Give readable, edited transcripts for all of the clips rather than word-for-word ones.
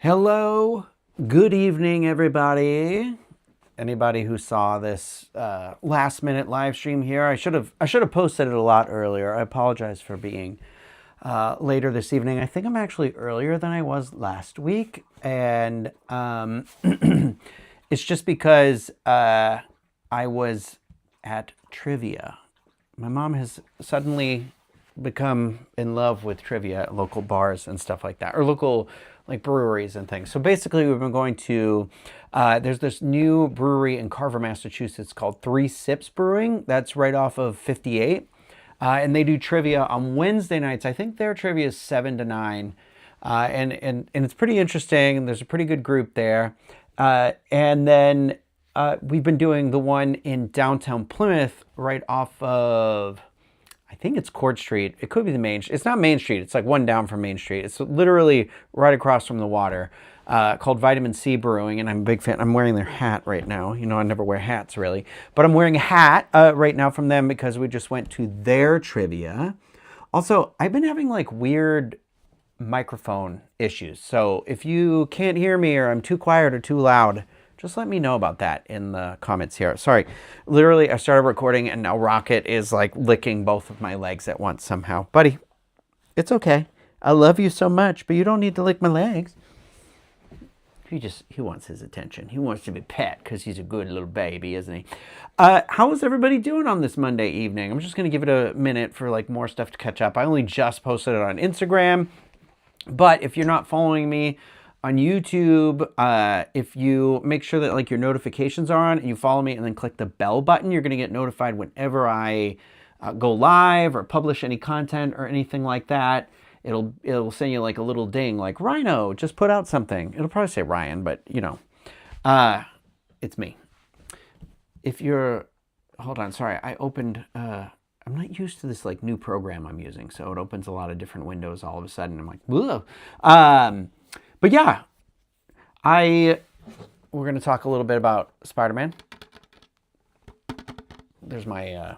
Hello, good evening, everybody. Anybody who saw this last minute live stream here, I should have posted it a lot earlier. I apologize for being later this evening. I think I'm actually earlier than I was last week, and it's just because I was at trivia. My mom has suddenly become in love with trivia at local bars and stuff like that, or local like breweries and things. So basically, we've been going to. There's this new brewery in Carver, Massachusetts called Three Sips Brewing. That's right off of 58, and they do trivia on Wednesday nights. I think their trivia is 7 to 9, and it's pretty interesting. There's a pretty good group there, and then we've been doing the one in downtown Plymouth, right off of. I think it's Court Street. It could be the main. It's not Main Street. It's like one down from Main Street. It's literally right across from the water, called Vitamin C Brewing, and I'm a big fan. I'm wearing their hat right now. You know, I never wear hats really, but I'm wearing a hat right now from them because we just went to their trivia. Also, I've been having like weird microphone issues. So if you can't hear me or I'm too quiet or too loud, just let me know about that in the comments here. Sorry, literally I started recording and now Rocket is like licking both of my legs at once somehow. Buddy, it's okay. I love you so much, but you don't need to lick my legs. He wants his attention. He wants to be pet because he's a good little baby, isn't he? How is everybody doing on this Monday evening? I'm just going to give it a minute for like more stuff to catch up. I only just posted it on Instagram, but if you're not following me on YouTube, if you make sure that like your notifications are on and you follow me and then click the bell button, you're going to get notified whenever I go live or publish any content or anything like that. It'll send you like a little ding like Ryno just put out something. It'll probably say Ryan, but you know, it's me. If you're, hold on, sorry, I opened, I'm not used to this like new program I'm using, so it opens a lot of different windows all of a sudden. I'm like, whoa. But yeah, we're going to talk a little bit about Spider-Man. There's my,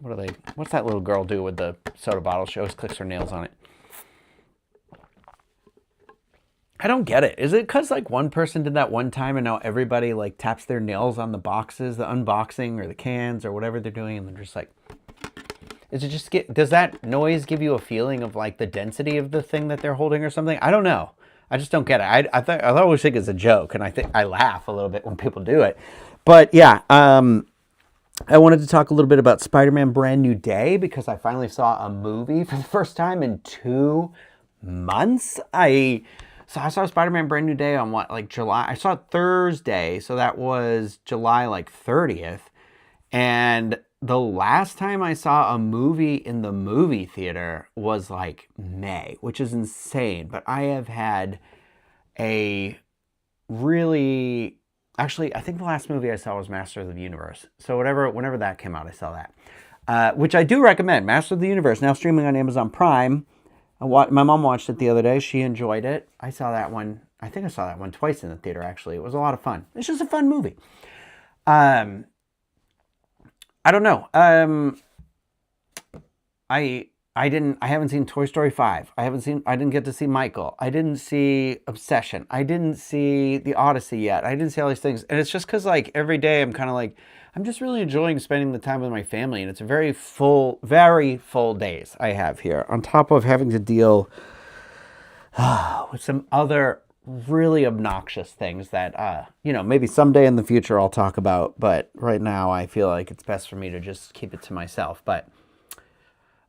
what's that little girl do with the soda bottle? She always clicks her nails on it. I don't get it. Is it because like one person did that one time and now everybody like taps their nails on the boxes, the unboxing or the cans or whatever they're doing, and they're just like, does that noise give you a feeling of like the density of the thing that they're holding or something? I don't know. I just don't get it. I always think it's a joke, and I laugh a little bit when people do it. But yeah, I wanted to talk a little bit about Spider-Man Brand New Day because I finally saw a movie for the first time in 2 months. I saw Spider-Man Brand New Day on what, like July? I saw it Thursday, so that was July like 30th. And the last time I saw a movie in the movie theater was like May, which is insane. But I have had a really, actually, I think the last movie I saw was Master of the Universe. So whenever that came out, I saw that, which I do recommend. Master of the Universe, now streaming on Amazon Prime. My mom watched it the other day. She enjoyed it. I saw that one. I think I saw that one twice in the theater, actually. It was a lot of fun. It's just a fun movie. I don't know. I haven't seen Toy Story 5. I didn't get to see Michael. I didn't see Obsession. I didn't see The Odyssey yet. I didn't see all these things. And it's just because like every day I'm kind of like, I'm just really enjoying spending the time with my family. And it's a very full days I have here, on top of having to deal with some other really obnoxious things that, maybe someday in the future I'll talk about. But right now I feel like it's best for me to just keep it to myself. But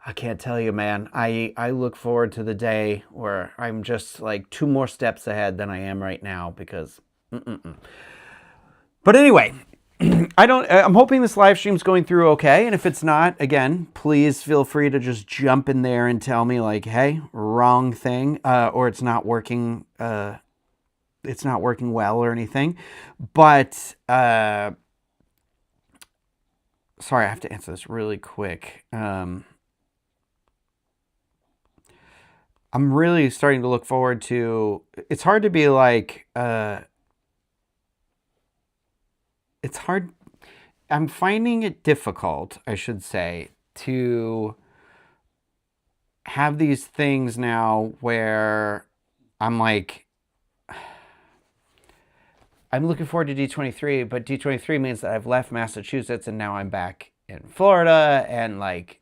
I can't tell you, man. I look forward to the day where I'm just like 2 more steps ahead than I am right now because, But anyway, I'm hoping this live stream's going through okay. And if it's not, again, please feel free to just jump in there and tell me like, hey, wrong thing, or it's not working well or anything. But, sorry, I have to answer this really quick. I'm really starting to look forward to, it's hard to be like, it's hard, I'm finding it difficult, I should say, to have these things now where I'm like, I'm looking forward to D23, but D23 means that I've left Massachusetts and now I'm back in Florida and like,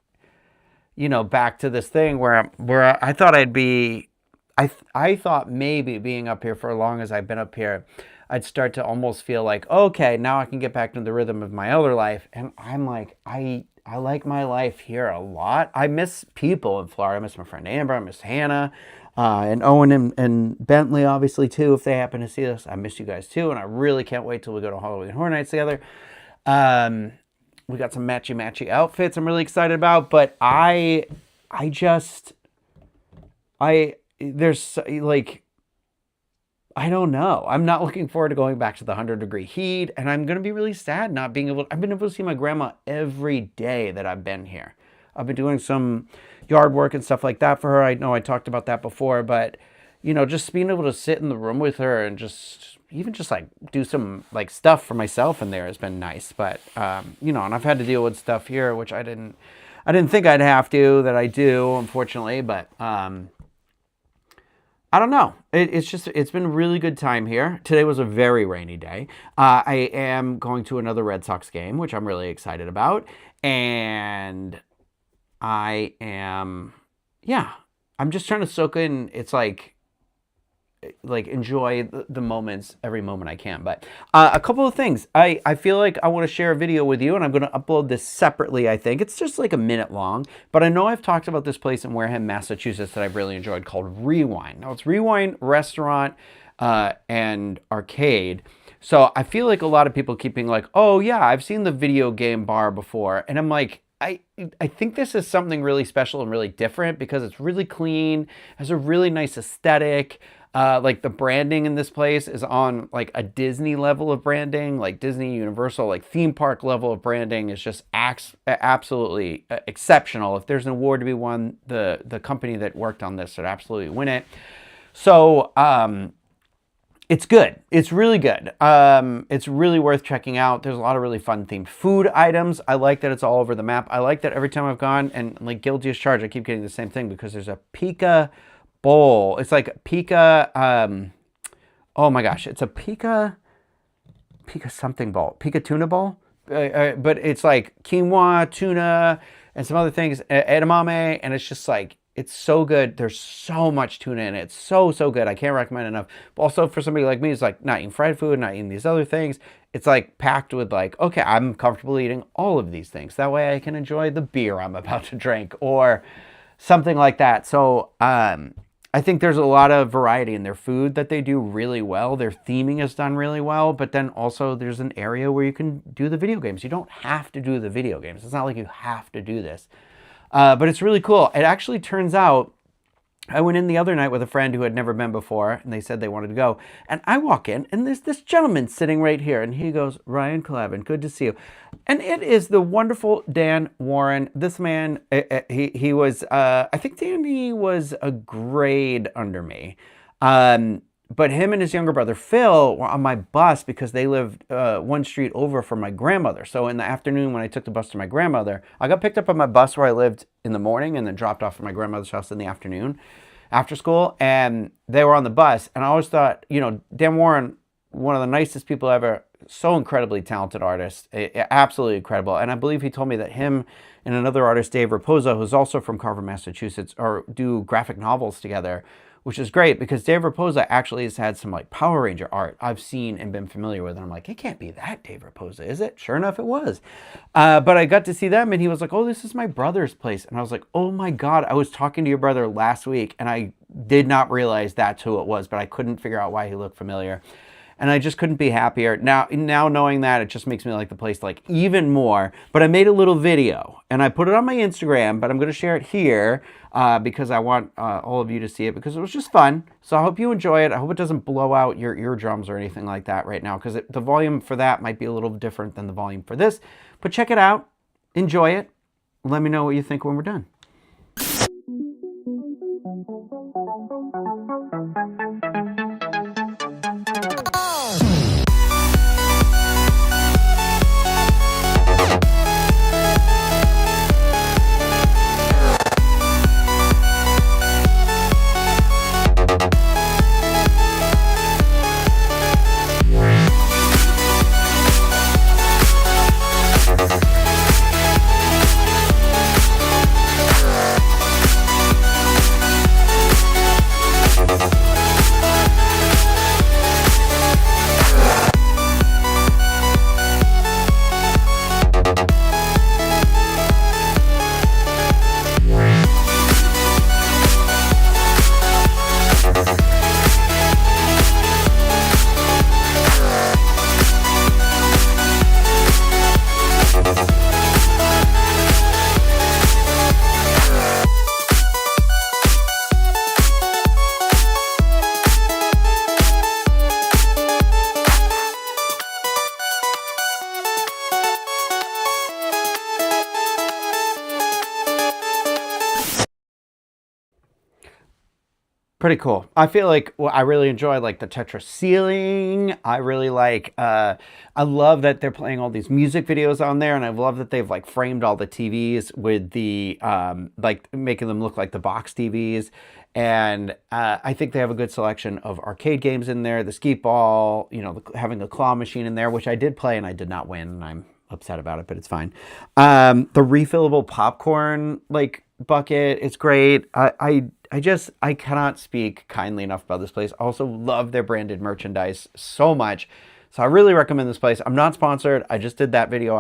back to this thing where I thought I'd be, I thought maybe being up here for as long as I've been up here, I'd start to almost feel like, okay, now I can get back into the rhythm of my other life. And I'm like, I like my life here a lot. I miss people in Florida. I miss my friend Amber. I miss Hannah. And Owen and Bentley, obviously, too, if they happen to see this. I miss you guys, too, and I really can't wait till we go to Halloween Horror Nights together. We got some matchy outfits I'm really excited about, but there's, like, I don't know. I'm not looking forward to going back to the 100-degree heat, and I'm going to be really sad not being able to... I've been able to see my grandma every day that I've been here. I've been doing some yard work and stuff like that for her. I know I talked about that before, but, just being able to sit in the room with her and even just like do some like stuff for myself in there has been nice. But, and I've had to deal with stuff here, which I didn't think I'd have to, that I do, unfortunately, but, I don't know. It's been a really good time here. Today was a very rainy day. I am going to another Red Sox game, which I'm really excited about. And I'm just trying to soak in. It's like enjoy the moments, every moment I can. But a couple of things. I feel like I want to share a video with you, and I'm going to upload this separately, I think. It's just like a minute long, but I know I've talked about this place in Wareham, Massachusetts that I've really enjoyed called Rewind. Now, it's Rewind Restaurant and Arcade. So I feel like a lot of people keep being like, oh, yeah, I've seen the video game bar before. And I'm like, I think this is something really special and really different because it's really clean, has a really nice aesthetic. Like the branding in this place is on like a Disney level of branding, like Disney Universal, like theme park level of branding is just absolutely exceptional. If there's an award to be won, the company that worked on this would absolutely win it. So, it's good. It's really good. It's really worth checking out. There's a lot of really fun themed food items. I like that it's all over the map. I like that every time I've gone, and like guilty as charged, I keep getting the same thing because there's a Pika bowl. It's like Pika, oh my gosh, it's a Pika something bowl. Pika tuna bowl? But it's like quinoa, tuna, and some other things, edamame, and it's just like, it's so good. There's so much tuna in it. It's so good. I can't recommend enough. But also for somebody like me, it's like not eating fried food, not eating these other things. It's like packed with like, okay, I'm comfortable eating all of these things. That way I can enjoy the beer I'm about to drink or something like that. So I think there's a lot of variety in their food that they do really well. Their theming is done really well. But then also there's an area where you can do the video games. You don't have to do the video games. It's not like you have to do this. But it's really cool. It actually turns out, I went in the other night with a friend who had never been before, and they said they wanted to go. And I walk in, and there's this gentleman sitting right here, and he goes, Ryan Clavin, good to see you. And it is the wonderful Dan Warren. This man, he was, I think Danny was a grade under me. But him and his younger brother, Phil, were on my bus because they lived one street over from my grandmother. So in the afternoon when I took the bus to my grandmother, I got picked up on my bus where I lived in the morning and then dropped off at my grandmother's house in the afternoon after school. And they were on the bus. And I always thought, Dan Warren, one of the nicest people ever, so incredibly talented artist, absolutely incredible. And I believe he told me that him and another artist, Dave Raposa, who's also from Carver, Massachusetts, do graphic novels together, which is great because Dave Raposa actually has had some like Power Ranger art I've seen and been familiar with. And I'm like, it can't be that Dave Raposa, is it? Sure enough, it was. But I got to see them and he was like, oh, this is my brother's place. And I was like, oh my God, I was talking to your brother last week and I did not realize that's who it was, but I couldn't figure out why he looked familiar. And I just couldn't be happier. Now knowing that, it just makes me like the place like even more. But I made a little video and I put it on my Instagram, but I'm going to share it here because I want all of you to see it because it was just fun. So I hope you enjoy it. I hope it doesn't blow out your eardrums or anything like that right now because the volume for that might be a little different than the volume for this. But check it out. Enjoy it. Let me know what you think when we're done. Pretty cool. I feel like I really enjoy like the Tetris ceiling. I really like. I love that they're playing all these music videos on there, and I love that they've like framed all the TVs with the like making them look like the box TVs. And I think they have a good selection of arcade games in there. The skeet ball, you know, having a claw machine in there, which I did play and I did not win, and I'm upset about it, but it's fine. The refillable popcorn like bucket, it's great. I cannot speak kindly enough about this place. I also love their branded merchandise so much. So I really recommend this place. I'm not sponsored. I just did that video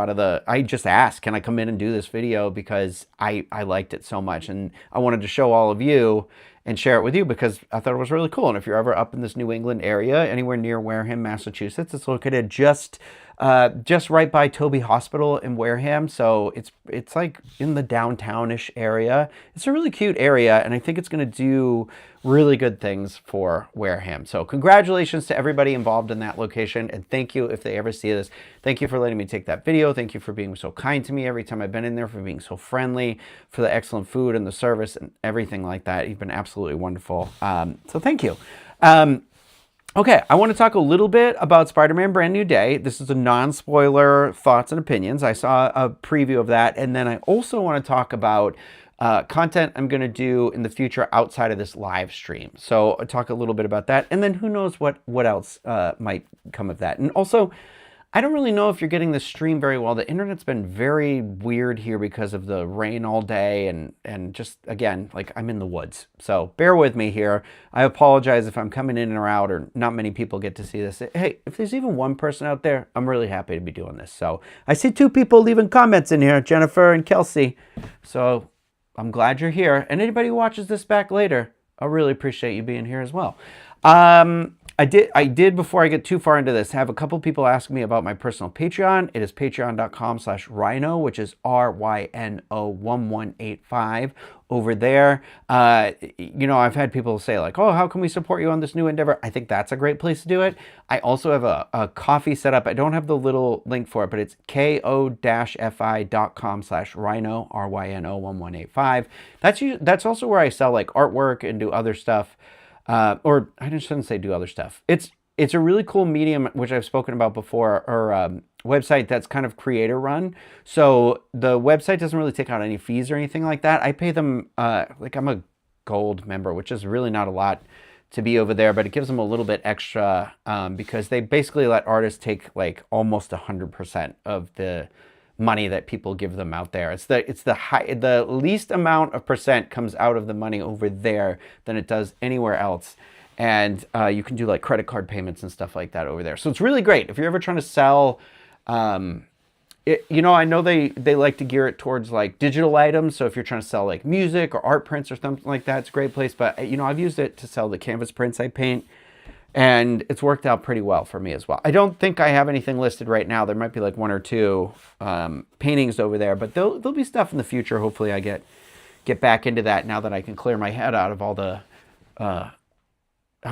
I just asked, can I come in and do this video because I liked it so much. And I wanted to show all of you and share it with you because I thought it was really cool. And if you're ever up in this New England area, anywhere near Wareham, Massachusetts, it's located just right by Toby Hospital in Wareham. So it's like in the downtownish area. It's a really cute area, and I think it's going to do really good things for Wareham. So congratulations to everybody involved in that location, and thank you if they ever see this. Thank you for letting me take that video. Thank you for being so kind to me every time I've been in there, for being so friendly, for the excellent food and the service and everything like that. You've been absolutely wonderful. So thank you. Okay, I want to talk a little bit about Spider-Man Brand New Day. This is a non-spoiler thoughts and opinions. I saw a preview of that, and then I also want to talk about content I'm going to do in the future outside of this live stream. So I'll talk a little bit about that, and then who knows what else might come of that. And also, I don't really know if you're getting the stream very well. The internet's been very weird here because of the rain all day and just, again, like I'm in the woods. So bear with me here. I apologize if I'm coming in or out or not many people get to see this. Hey, if there's even one person out there, I'm really happy to be doing this. So I see 2 people leaving comments in here, Jennifer and Kelsey. So I'm glad you're here. And anybody who watches this back later, I really appreciate you being here as well. I did, before I get too far into this, have a couple people ask me about my personal Patreon. It is patreon.com/Ryno, which is RYNO1185 over there. You know, I've had people say like, oh, how can we support you on this new endeavor? I think that's a great place to do it. I also have a coffee set up. I don't have the little link for it, but it's ko-fi.com/Ryno, RYNO1185. That's also where I sell like artwork and do other stuff. Or I shouldn't say do other stuff. It's a really cool medium, which I've spoken about before, or website that's kind of creator run. So the website doesn't really take out any fees or anything like that. I pay them, like I'm a gold member, which is really not a lot to be over there, but it gives them a little bit extra because they basically let artists take like almost 100% of the money that people give them out there. The least amount of percent comes out of the money over there than it does anywhere else. And you can do like credit card payments and stuff like that over there. So it's really great. If you're ever trying to sell, you know, I know they like to gear it towards like digital items. So if you're trying to sell like music or art prints or something like that, it's a great place. But you know, I've used it to sell the canvas prints I paint, and it's worked out pretty well for me as well. I don't think I have anything listed right now. There might be like 1 or 2 paintings over there, but there'll be stuff in the future. Hopefully I get back into that now that I can clear my head out of all the, I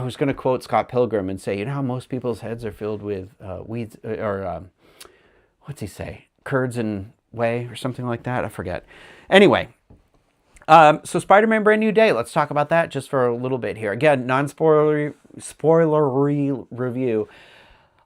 was going to quote Scott Pilgrim and say, you know how most people's heads are filled with weeds, or what's he say? Curds and whey or something like that. I forget. Anyway. So Spider-Man Brand New Day, let's talk about that just for a little bit here. Again, spoilery review.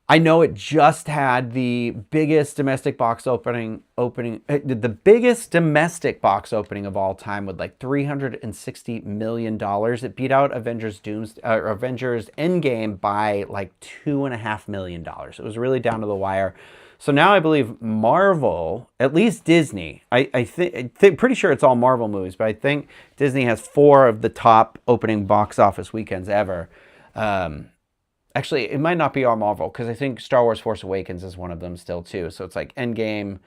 I know it just had the biggest domestic box opening, the biggest domestic box opening of all time with like $360 million. It beat out Avengers Endgame by like $2.5 million. It was really down to the wire. So now I believe Marvel, at least Disney, I think pretty sure it's all Marvel movies, but I think Disney has 4 of the top opening box office weekends ever. Actually, it might not be all Marvel, because I think Star Wars Force Awakens is one of them still too. So it's like Endgame,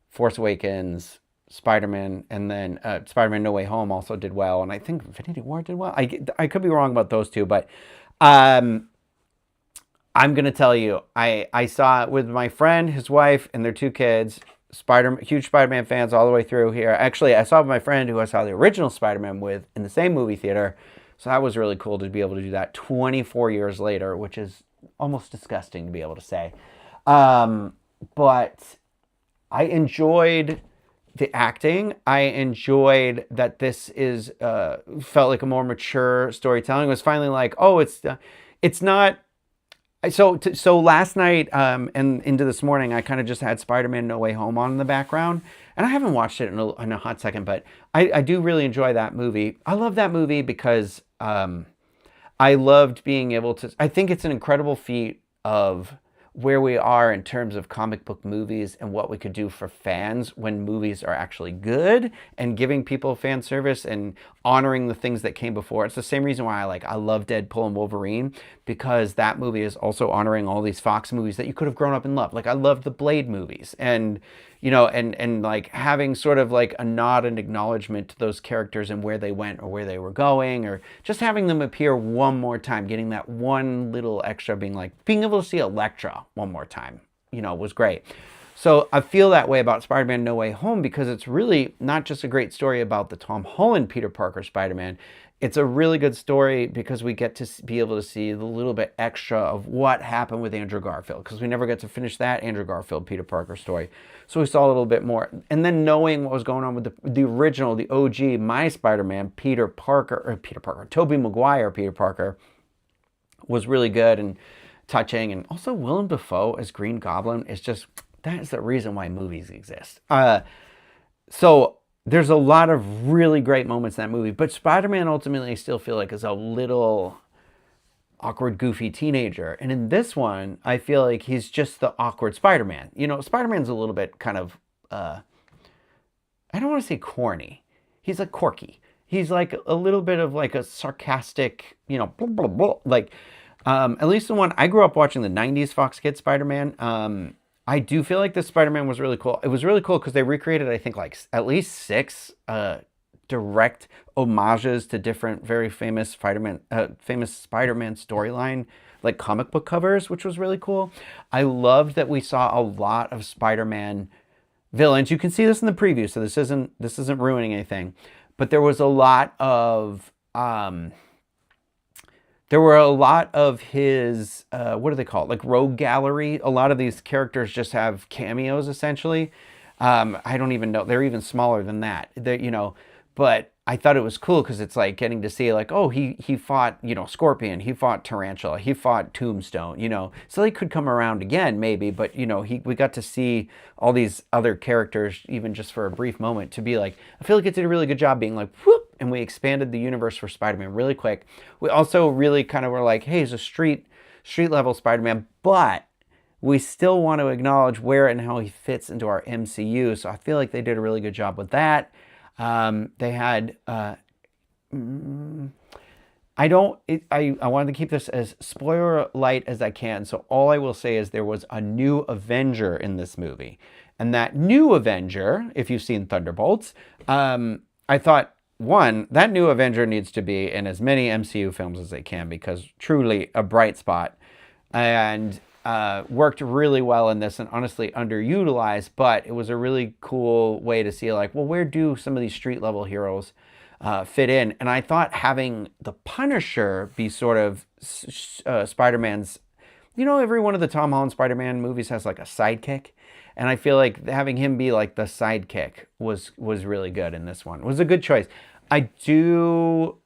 Force Awakens, Spider-Man, and then Spider-Man No Way Home also did well, and I think Infinity War did well. I could be wrong about those 2, but I'm going to tell you, I saw it with my friend, his wife, and their 2 kids, huge Spider-Man fans all the way through here. Actually, I saw it with my friend who I saw the original Spider-Man with in the same movie theater. So that was really cool to be able to do that 24 years later, which is almost disgusting to be able to say. But I enjoyed the acting. I enjoyed that this is felt like a more mature storytelling. It was finally like, oh, it's not. So last night and into this morning, I kind of just had Spider-Man No Way Home on in the background, and I haven't watched it in a hot second, but I do really enjoy that movie. I love that movie because I loved being able to. I think it's an incredible feat of where we are in terms of comic book movies and what we could do for fans when movies are actually good and giving people fan service and honoring the things that came before. It's the same reason why I love Deadpool and Wolverine, because that movie is also honoring all these Fox movies that you could have grown up and loved. Like I loved the Blade movies, and and like having sort of like a nod and acknowledgement to those characters and where they went or where they were going, or just having them appear one more time, getting that one little extra, being able to see Elektra one more time, was great. So I feel that way about Spider-Man No Way Home, because it's really not just a great story about the Tom Holland Peter Parker Spider-Man. It's a really good story because we get to be able to see the little bit extra of what happened with Andrew Garfield, because we never get to finish that Andrew Garfield Peter Parker story. So we saw a little bit more. And then knowing what was going on with the original, the OG, my Spider-Man, Tobey Maguire Peter Parker, was really good and touching. And also Willem Dafoe as Green Goblin is just, that is the reason why movies exist. So there's a lot of really great moments in that movie, but Spider-Man ultimately I still feel like is a little awkward, goofy teenager. And in this one, I feel like he's just the awkward Spider-Man. Spider-Man's a little bit kind of, I don't want to say corny. He's like quirky. He's like a little bit of like a sarcastic, blah, blah, blah. Like, at least the one, I grew up watching the 90s Fox Kids Spider-Man. I do feel like this Spider-Man was really cool. It was really cool because they recreated, I think, like at least 6 direct homages to different very famous Spider-Man storyline, like comic book covers, which was really cool. I loved that we saw a lot of Spider-Man villains. You can see this in the preview, so this isn't ruining anything. But there was a lot of his, what do they call it? Like rogue gallery. A lot of these characters just have cameos, essentially. I don't even know. They're even smaller than that. But I thought it was cool because it's like getting to see like, oh, he fought, Scorpion. He fought Tarantula. He fought Tombstone, So they could come around again, maybe. But, we got to see all these other characters, even just for a brief moment, to be like, I feel like it did a really good job being like, whoop, and we expanded the universe for Spider-Man really quick. We also really kind of were like, hey, he's a street level Spider-Man, but we still want to acknowledge where and how he fits into our MCU. So I feel like they did a really good job with that. They had, I wanted to keep this as spoiler light as I can. So all I will say is there was a new Avenger in this movie. And that new Avenger, if you've seen Thunderbolts, I thought, one, that new Avenger needs to be in as many MCU films as they can, because truly a bright spot, and worked really well in this, and honestly underutilized, but it was a really cool way to see like, well, where do some of these street level heroes fit in? And I thought having the Punisher be sort of Spider-Man's, every one of the Tom Holland Spider-Man movies has like a sidekick. And I feel like having him be like the sidekick was really good in this one. It was a good choice. I do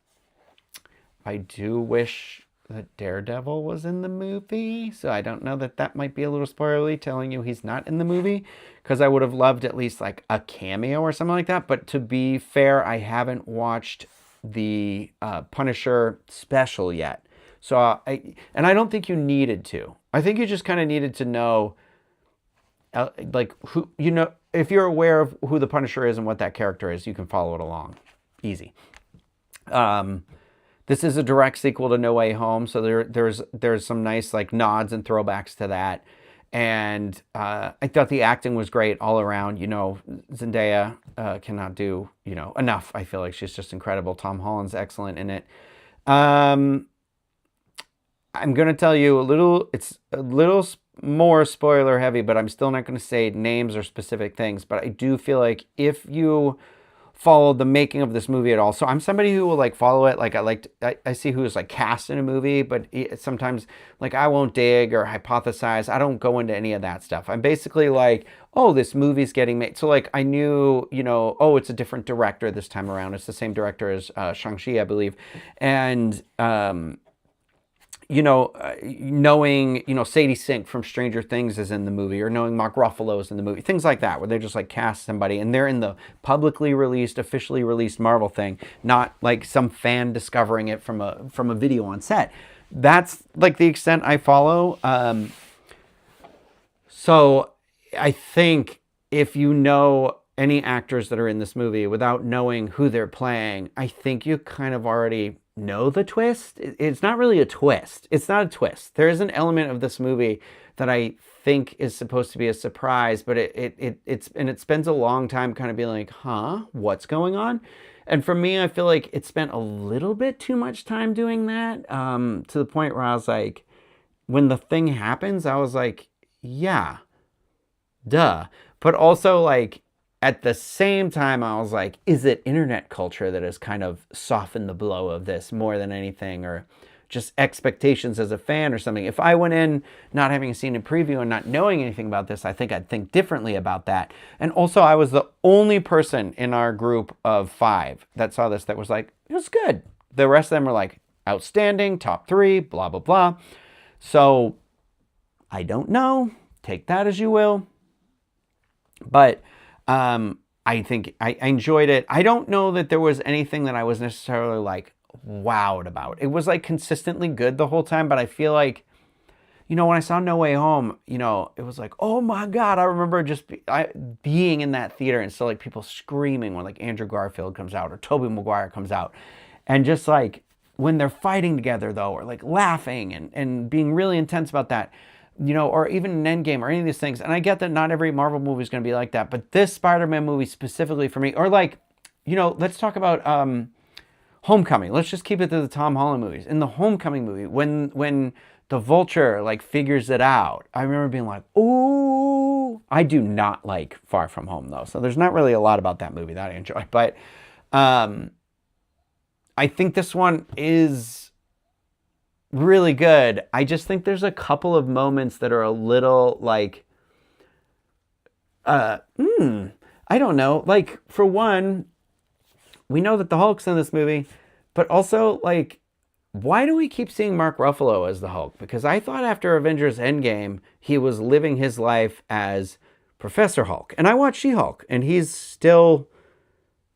wish that Daredevil was in the movie. So I don't know that might be a little spoilery telling you he's not in the movie, because I would have loved at least like a cameo or something like that. But to be fair, I haven't watched the Punisher special yet. So I don't think you needed to. I think you just kind of needed to know, like, who, if you're aware of who the Punisher is and what that character is, you can follow it along. Easy. This is a direct sequel to No Way Home, so there's some nice like nods and throwbacks to that. And I thought the acting was great all around. Zendaya cannot do enough. I feel like she's just incredible. Tom Holland's excellent in it. I'm gonna tell you it's a little more spoiler heavy, but I'm still not going to say names or specific things. But I do feel like if you followed the making of this movie at all. So I'm somebody who will like follow it. Like I see who's like cast in a movie, but sometimes like I won't dig or hypothesize. I don't go into any of that stuff. I'm basically like, oh, this movie's getting made. So like I knew, oh, it's a different director this time around. It's the same director as Shang-Chi, I believe. And, knowing, Sadie Sink from Stranger Things is in the movie, or knowing Mark Ruffalo is in the movie, things like that, where they just like cast somebody and they're in the publicly released, officially released Marvel thing, not like some fan discovering it from a video on set. That's like the extent I follow. So I think if you know any actors that are in this movie without knowing who they're playing, I think you kind of already know the twist. It's not really a twist. It's not a twist. There is an element of this movie that I think is supposed to be a surprise, but it spends a long time kind of being like, huh, what's going on? And for me, I feel like it spent a little bit too much time doing that, to the point where I was like, when the thing happens, I was like, yeah, duh. But also like, at the same time, I was like, is it internet culture that has kind of softened the blow of this more than anything, or just expectations as a fan or something? If I went in not having seen a preview and not knowing anything about this, I think I'd think differently about that. And also, I was the only person in our group of 5 that saw this that was like, it was good. The rest of them were like, outstanding, top 3, blah, blah, blah. So I don't know. Take that as you will. But I think I enjoyed it. I don't know that there was anything that I was necessarily like wowed about. It was like consistently good the whole time, but I feel like, when I saw No Way Home, it was like, oh my God, I remember just being in that theater and still like people screaming when like Andrew Garfield comes out or Tobey Maguire comes out. And just like when they're fighting together though, or like laughing and being really intense about that. Or even an Endgame or any of these things. And I get that not every Marvel movie is going to be like that, but this Spider-Man movie specifically for me, or like, let's talk about Homecoming. Let's just keep it to the Tom Holland movies. In the Homecoming movie, when the Vulture like figures it out, I remember being like, ooh. I do not like Far From Home though, so there's not really a lot about that movie that I enjoy. But I think this one is really good. I just think there's a couple of moments that are a little like, I don't know. Like, for one, we know that the Hulk's in this movie, but also, like, why do we keep seeing Mark Ruffalo as the Hulk? Because I thought after Avengers Endgame, he was living his life as Professor Hulk. And I watched She-Hulk, and he's still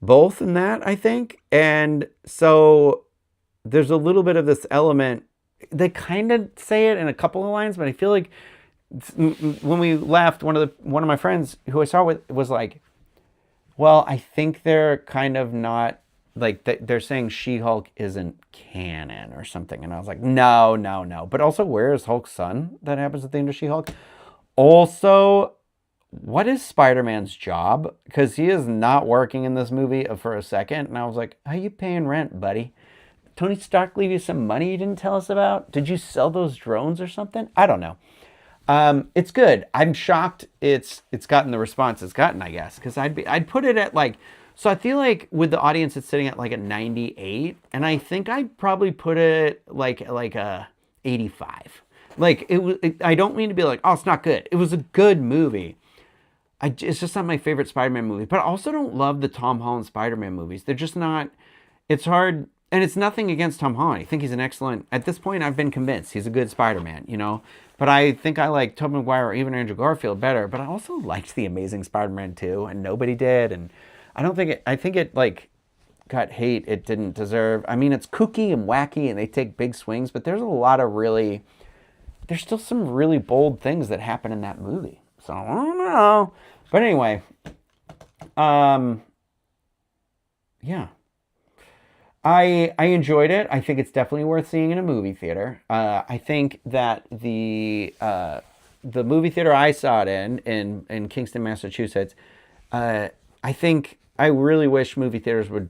both in that, I think. And so there's a little bit of this element. They kind of say it in a couple of lines, but I feel like when we left, one of my friends who I saw with was like, well, I think they're kind of not, like, they're saying She-Hulk isn't canon or something. And I was like, no. But also, where is Hulk's son that happens at the end of She-Hulk? Also, what is Spider-Man's job? Because he is not working in this movie for a second. And I was like, how you paying rent, buddy? Tony Stark leave you some money you didn't tell us about? Did you sell those drones or something? I don't know. It's good. I'm shocked it's gotten the response it's gotten, I guess, because I'd put it at like, so I feel like with the audience it's sitting at like a 98, and I think I'd probably put it like a 85. Like I don't mean to be like, oh, it's not good. It was a good movie. It's just not my favorite Spider-Man movie, but I also don't love the Tom Holland Spider-Man movies. They're just not. It's hard. And it's nothing against Tom Holland. I think he's an excellent, at this point, I've been convinced he's a good Spider-Man, But I think I like Tobey Maguire or even Andrew Garfield better. But I also liked The Amazing Spider-Man 2, and nobody did. And I think it like got hate it didn't deserve. I mean, it's kooky and wacky, and they take big swings, but there's still some really bold things that happen in that movie. So I don't know. But anyway, yeah. I enjoyed it. I think it's definitely worth seeing in a movie theater. I think that the movie theater I saw it in Kingston, Massachusetts, I think I really wish movie theaters would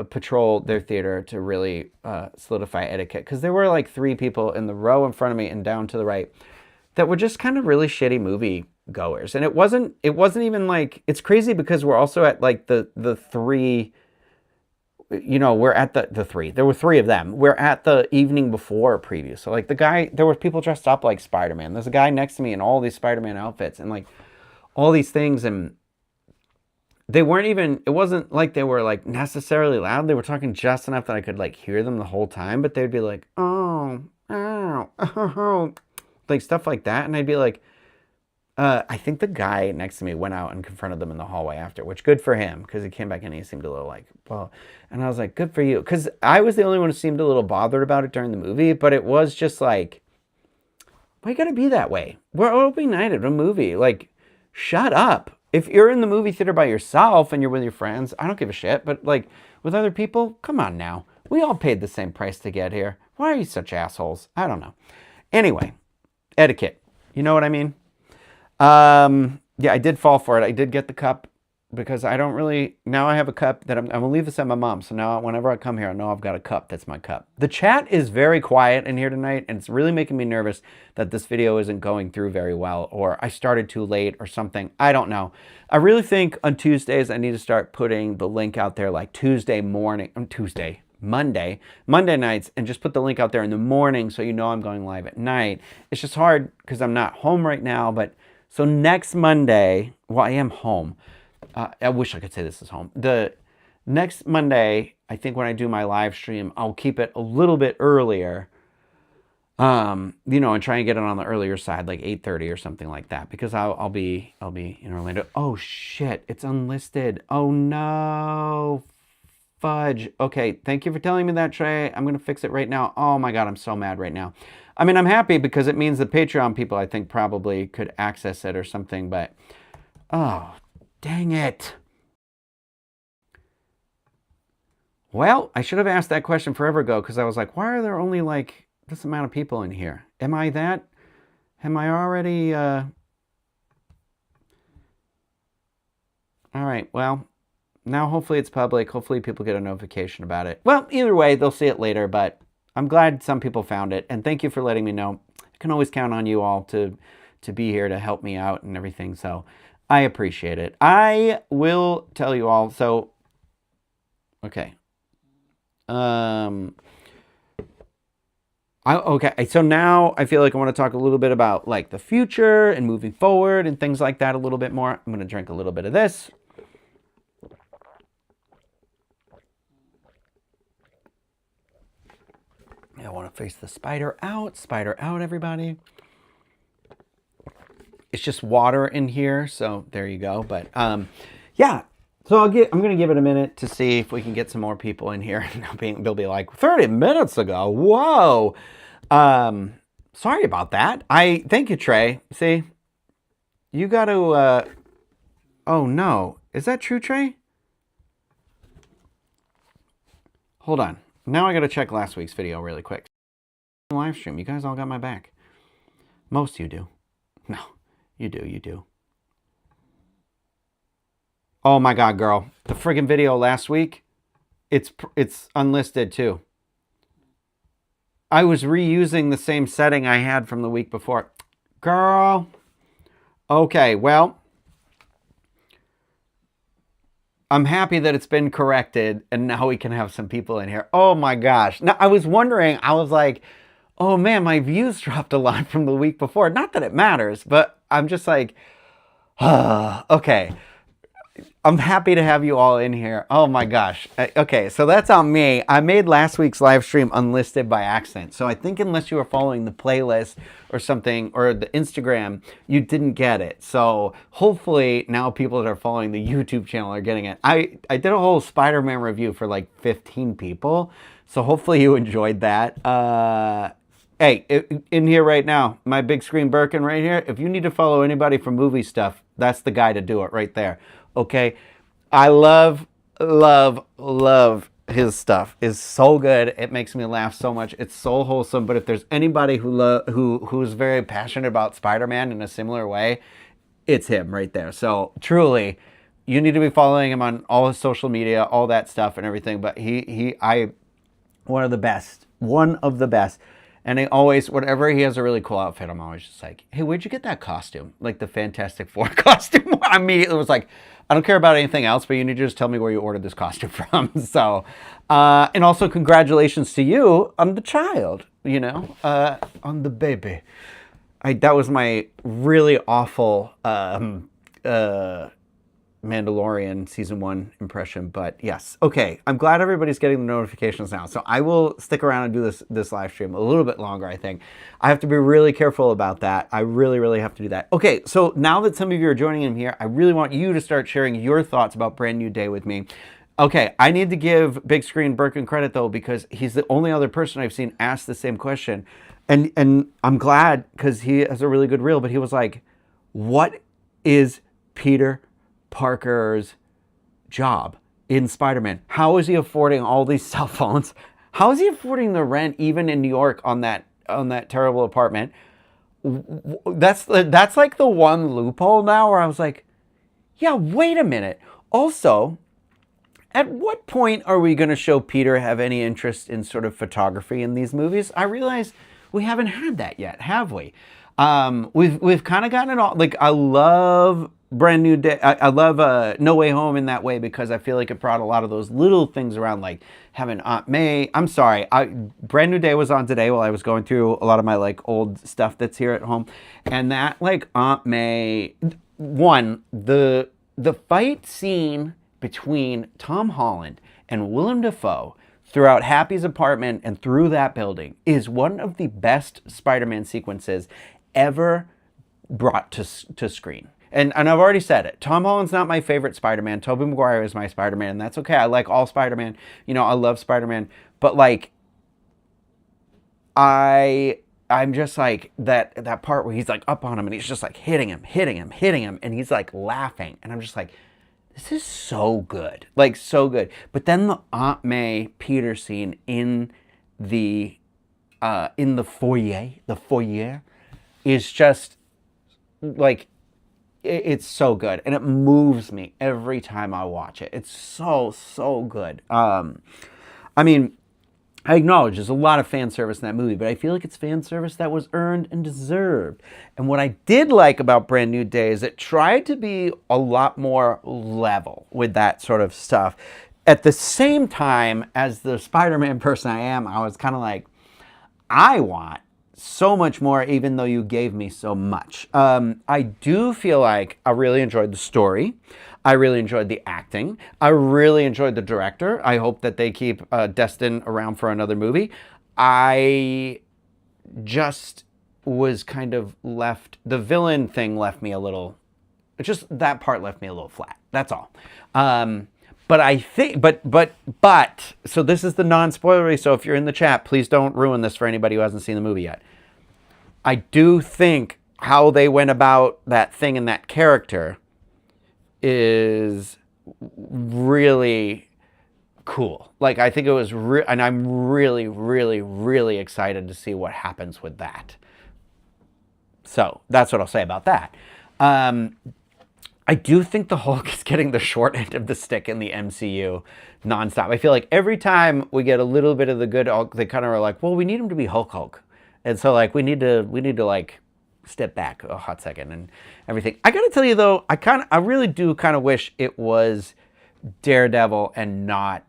patrol their theater to really solidify etiquette. Because there were like 3 people in the row in front of me and down to the right that were just kind of really shitty movie goers. And it wasn't even like, it's crazy because we're also at like the three, you know, we're at the three. There were three of them. We're at the evening before preview. So like the guy, there were people dressed up like Spider-Man. There's a guy next to me in all these Spider-Man outfits and like all these things. And they weren't even, it wasn't like they were like necessarily loud. They were talking just enough that I could like hear them the whole time, but they'd be like, oh, ow, oh, like stuff like that. And I'd be like, I think the guy next to me went out and confronted them in the hallway after, which good for him because he came back in and he seemed a little like, well, and I was like, good for you. Because I was the only one who seemed a little bothered about it during the movie, but it was just like, why you gotta be that way? We're opening night at a movie. Like, shut up. If you're in the movie theater by yourself and you're with your friends, I don't give a shit. But like with other people, come on now. We all paid the same price to get here. Why are you such assholes? I don't know. Anyway, etiquette. You know what I mean? Yeah, I did fall for it. I did get the cup because I don't really, now I have a cup that I'm going to leave this at my mom's. So now whenever I come here, I know I've got a cup. That's my cup. The chat is very quiet in here tonight, and it's really making me nervous that this video isn't going through very well, or I started too late or something. I don't know. I really think on Tuesdays, I need to start putting the link out there like Monday nights, and just put the link out there in the morning so you know I'm going live at night. It's just hard because I'm not home right now, but so next Monday, well, I am home. I wish I could say this is home. The next Monday, I think when I do my live stream, I'll keep it a little bit earlier, you know, and try and get it on the earlier side, like 8:30 or something like that, because I'll be in Orlando. Oh shit, it's unlisted. Oh no, fudge. Okay, thank you for telling me that, Trey. I'm gonna fix it right now. Oh my god, I'm so mad right now. I mean, I'm happy because it means the Patreon people, I think, probably could access it or something, but oh, dang it. Well, I should have asked that question forever ago because I was like, why are there only like this amount of people in here? Am I already, all right, well, now hopefully it's public. Hopefully people get a notification about it. Well, either way, they'll see it later, but I'm glad some people found it, and thank you for letting me know. I can always count on you all to be here to help me out and everything, so I appreciate it. I will tell you all, so, okay. Okay, so now I feel like I want to talk a little bit about like the future and moving forward and things like that a little bit more. I'm going to drink a little bit of this. I want to face the spider out. Spider out, everybody. It's just water in here, so there you go. But yeah, so I'm going to give it a minute to see if we can get some more people in here. They'll be like, 30 minutes ago. Whoa. Sorry about that. Thank you, Trey. See, you got to. Oh no, is that true, Trey? Hold on. Now I got to check last week's video really quick. Live stream. You guys all got my back. Most of you do. No, you do. Oh my God, girl. The friggin' video last week, it's unlisted too. I was reusing the same setting I had from the week before. Girl. Okay, well, I'm happy that it's been corrected and now we can have some people in here. Oh my gosh. Now, I was wondering, I was like, oh man, my views dropped a lot from the week before. Not that it matters, but I'm just like, okay. I'm happy to have you all in here. Oh my gosh. Okay, so that's on me. I made last week's live stream unlisted by accident. So I think unless you were following the playlist or something, or the Instagram, you didn't get it. So hopefully now people that are following the YouTube channel are getting it. I did a whole Spider-Man review for like 15 people. So hopefully you enjoyed that. Hey, in here right now, my big screen Birkin right here, if you need to follow anybody from movie stuff, that's the guy to do it right there. Okay, I love his stuff. It's so good. It makes me laugh so much. It's so wholesome. But if there's anybody who's very passionate about Spider-Man in a similar way, it's him right there. So truly, you need to be following him on all his social media, all that stuff and everything. But I one of the best. And I always, whenever he has a really cool outfit, I'm always just like, hey, where'd you get that costume? Like the Fantastic Four costume. I immediately was like, I don't care about anything else, but you need to just tell me where you ordered this costume from. So, and also congratulations to you on the child, you know, on the baby. That was my really awful Mandalorian season 1 impression, but yes. Okay, I'm glad everybody's getting the notifications now. So I will stick around and do this live stream a little bit longer, I think. I have to be really careful about that. I really, really have to do that. Okay, so now that some of you are joining in here, I really want you to start sharing your thoughts about Brand New Day with me. Okay, I need to give Big Screen Birkin credit, though, because he's the only other person I've seen ask the same question. And I'm glad, because he has a really good reel, but he was like, what is Peter Parker's job in Spider-Man? How is he affording all these cell phones? How is he affording the rent even in New York on that terrible apartment? That's like the one loophole now where I was like, yeah, wait a minute. Also, at what point are we going to show Peter have any interest in sort of photography in these movies? I realize we haven't had that yet, have we? We've kind of gotten it all. Like, I love Brand New Day. I love No Way Home in that way, because I feel like it brought a lot of those little things around, like having Aunt May. I'm sorry, Brand New Day was on today while I was going through a lot of my like old stuff that's here at home, and that like Aunt May one, the fight scene between Tom Holland and Willem Dafoe throughout Happy's apartment and through that building is one of the best Spider-Man sequences ever brought to screen. And I've already said it. Tom Holland's not my favorite Spider-Man. Tobey Maguire is my Spider-Man, and that's okay. I like all Spider-Man. You know, I love Spider-Man. But, like, I'm just like, that part where he's, like, up on him, and he's just, like, hitting him, and he's, like, laughing. And I'm just like, this is so good. Like, so good. But then the Aunt May Peter scene in the foyer is just, like, it's so good, and it moves me every time I watch it. It's so good. I mean, I acknowledge there's a lot of fan service in that movie, but I feel like it's fan service that was earned and deserved. And what I did like about Brand New Day is it tried to be a lot more level with that sort of stuff. At the same time, as the Spider-Man person I am, I was kind of like, I want so much more, even though you gave me so much. I do feel like I really enjoyed the story. I really enjoyed the acting. I really enjoyed the director. I hope that they keep Destin around for another movie. I just was kind of left, the villain thing left me a little, just that part left me a little flat. That's all. But I think, so this is the non-spoilery, so if you're in the chat, please don't ruin this for anybody who hasn't seen the movie yet. I do think how they went about that thing and that character is really cool. Like, I think it was, and I'm really, really, really excited to see what happens with that. So that's what I'll say about that. I do think the Hulk is getting the short end of the stick in the MCU nonstop. I feel like every time we get a little bit of the good Hulk, they kind of are like, well, we need him to be Hulk. And so, like, we need to like step back a hot second and everything. I gotta tell you though, I really do kind of wish it was Daredevil and not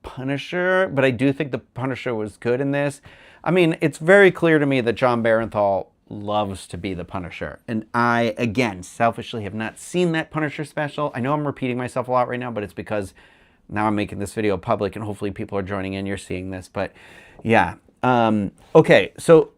Punisher, but I do think the Punisher was good in this. I mean, it's very clear to me that John Barenthal loves to be the Punisher. And I, again, selfishly have not seen that Punisher special. I know I'm repeating myself a lot right now, but it's because now I'm making this video public and hopefully people are joining in. You're seeing this, but yeah. Okay, so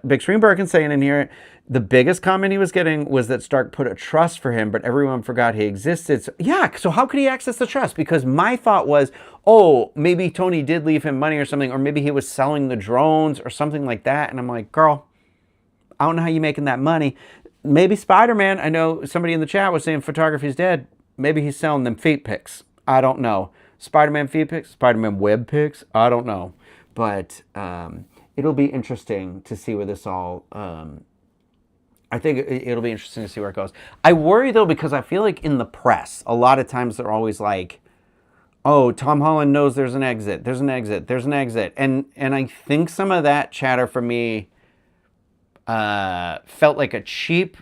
Big Screen Birkin saying in here, the biggest comment he was getting was that Stark put a trust for him, but everyone forgot he existed. So, yeah, so how could he access the trust? Because my thought was, oh, maybe Tony did leave him money or something, or maybe he was selling the drones or something like that. And I'm like, girl, I don't know how you're making that money. Maybe Spider-Man, I know somebody in the chat was saying photography's dead. Maybe he's selling them feet pics. I don't know. Spider-Man feet pics? Spider-Man web pics? I don't know. But it'll be interesting to see where this all... I think it'll be interesting to see where it goes. I worry, though, because I feel like in the press, a lot of times they're always like, oh, Tom Holland knows there's an exit, there's an exit, there's an exit. And I think some of that chatter for me felt like a cheap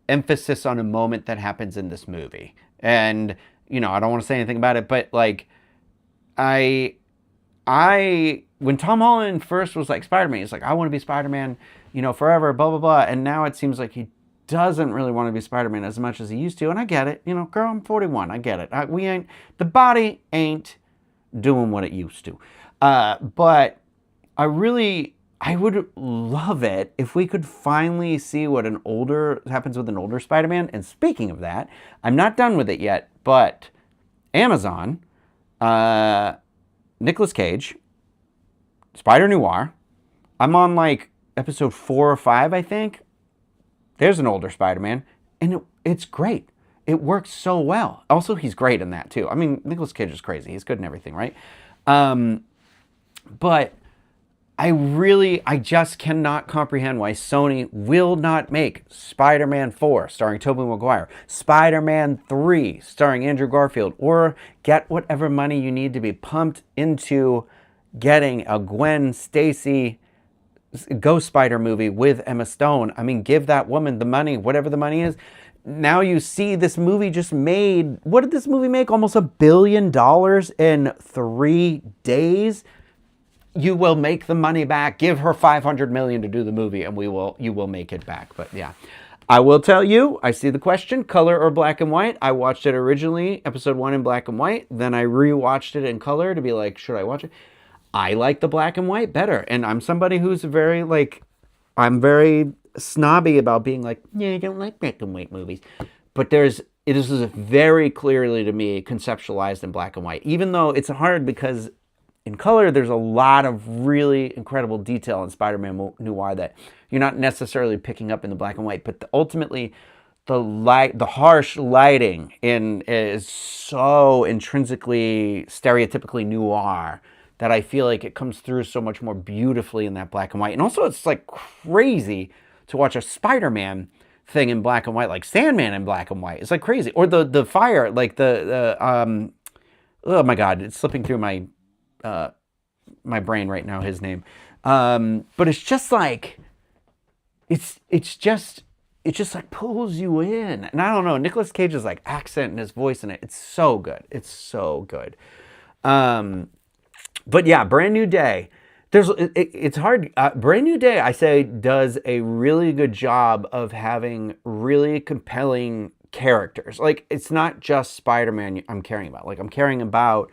emphasis on a moment that happens in this movie. And, you know, I don't want to say anything about it, but like, when Tom Holland first was like Spider-Man, he's like, I want to be Spider-Man, you know, forever, blah, blah, blah. And now it seems like he doesn't really want to be Spider-Man as much as he used to. And I get it. You know, girl, I'm 41. I get it. The body ain't doing what it used to. But I would love it if we could finally see what happens with an older Spider-Man. And speaking of that, I'm not done with it yet, but Amazon, Nicolas Cage, Spider Noir. I'm on like episode 4 or 5, I think. There's an older Spider-Man, and it's great. It works so well. Also, he's great in that too. I mean, Nicolas Cage is crazy. He's good in everything, right? But I just cannot comprehend why Sony will not make Spider-Man 4 starring Tobey Maguire, Spider-Man 3 starring Andrew Garfield, or get whatever money you need to be pumped into getting a Gwen Stacy Ghost Spider movie with Emma Stone. I mean, give that woman the money, whatever the money is. Now you see this movie just made, what did this movie make? Almost $1 billion in 3 days. You will make the money back. Give her $500 million to do the movie, and you will make it back. But yeah, I will tell you, I see the question, color or black and white. I watched it originally, episode 1 in black and white. Then I rewatched it in color to be like, should I watch it? I like the black and white better. And I'm somebody who's I'm very snobby about being like, yeah, I don't like black and white movies. But it is very clearly to me conceptualized in black and white, even though it's hard because in color, there's a lot of really incredible detail in Spider-Man Noir that you're not necessarily picking up in the black and white. But ultimately, the harsh lighting is so intrinsically, stereotypically noir that I feel like it comes through so much more beautifully in that black and white. And also, it's like crazy to watch a Spider-Man thing in black and white, like Sandman in black and white. It's like crazy. Or the fire, like oh my God, it's slipping through my brain right now, his name. But it's just like, it just like pulls you in. And I don't know, Nicolas Cage's like accent and his voice in it, it's so good. It's so good. But yeah, Brand New Day. It's hard. Brand New Day, I say, does a really good job of having really compelling characters. Like, it's not just Spider-Man I'm caring about. Like, I'm caring about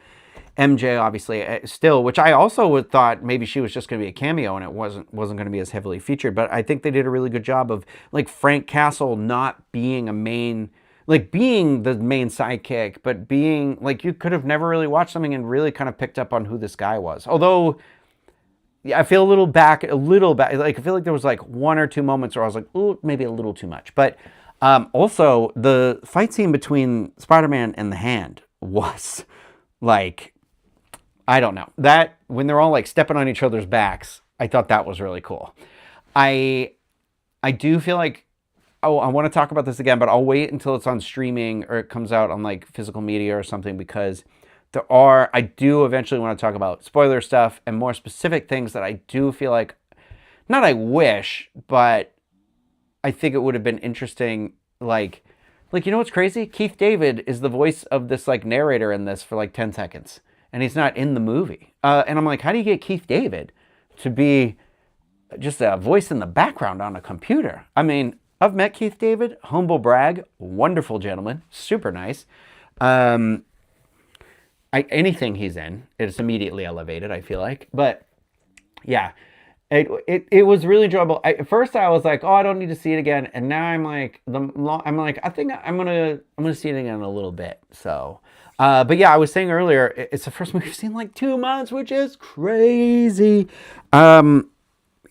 MJ, obviously, still, which I also thought maybe she was just going to be a cameo and it wasn't going to be as heavily featured. But I think they did a really good job of, like, Frank Castle not being being the main sidekick, but being, like, you could have never really watched something and really kind of picked up on who this guy was. Although, yeah, I feel a little back. Like, I feel like there was, like, 1 or 2 moments where I was like, ooh, maybe a little too much. But also, the fight scene between Spider-Man and the Hand was, like, I don't know. That, when they're all, like, stepping on each other's backs, I thought that was really cool. I do feel like, I want to talk about this again, but I'll wait until it's on streaming or it comes out on, like, physical media or something, because I do eventually want to talk about spoiler stuff and more specific things that I do feel like, not I wish, but I think it would have been interesting, like, you know what's crazy? Keith David is the voice of this, like, narrator in this for, like, 10 seconds. And he's not in the movie. And I'm like, how do you get Keith David to be just a voice in the background on a computer? I mean, I've met Keith David, humble brag, wonderful gentleman, super nice. Anything he's in, it's immediately elevated, I feel like. But yeah, it was really enjoyable. At first I was like, oh, I don't need to see it again. And now I'm like, I think I'm gonna see it again in a little bit. So, but yeah, I was saying earlier, it's the first movie I've seen in like 2 months, which is crazy.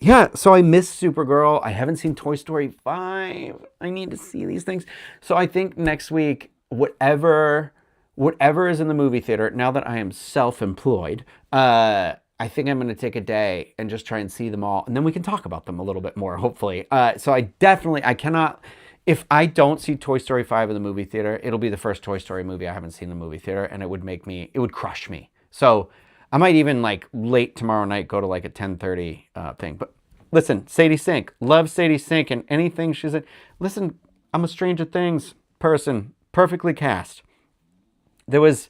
Yeah, so I miss Supergirl. I haven't seen Toy Story 5. I need to see these things. So I think next week, whatever is in the movie theater, now that I am self-employed, I think I'm going to take a day and just try and see them all. And then we can talk about them a little bit more, hopefully. So I cannot if I don't see Toy Story 5 in the movie theater, it'll be the first Toy Story movie I haven't seen in the movie theater, and it would crush me. So I might even like late tomorrow night go to like a 10:30 thing. But listen, Sadie Sink, love Sadie Sink and anything she's in. Listen, I'm a Stranger Things person, perfectly cast. There was,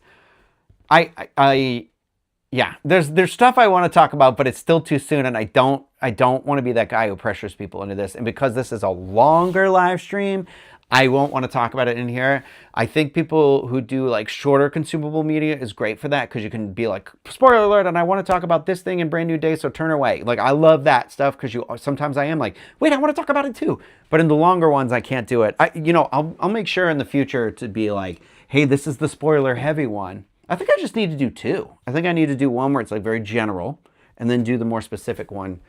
yeah, there's stuff I want to talk about, but it's still too soon, and I don't want to be that guy who pressures people into this. And because this is a longer live stream, I won't want to talk about it in here. I think people who do like shorter consumable media is great for that, because you can be like, spoiler alert, and I want to talk about this thing in Brand New Day, so turn away. Like, I love that stuff, because sometimes I am like, wait, I want to talk about it too. But in the longer ones, I can't do it. I'll make sure in the future to be like, hey, this is the spoiler heavy one. I think I just need to do two. I think I need to do one where it's like very general, and then do the more specific one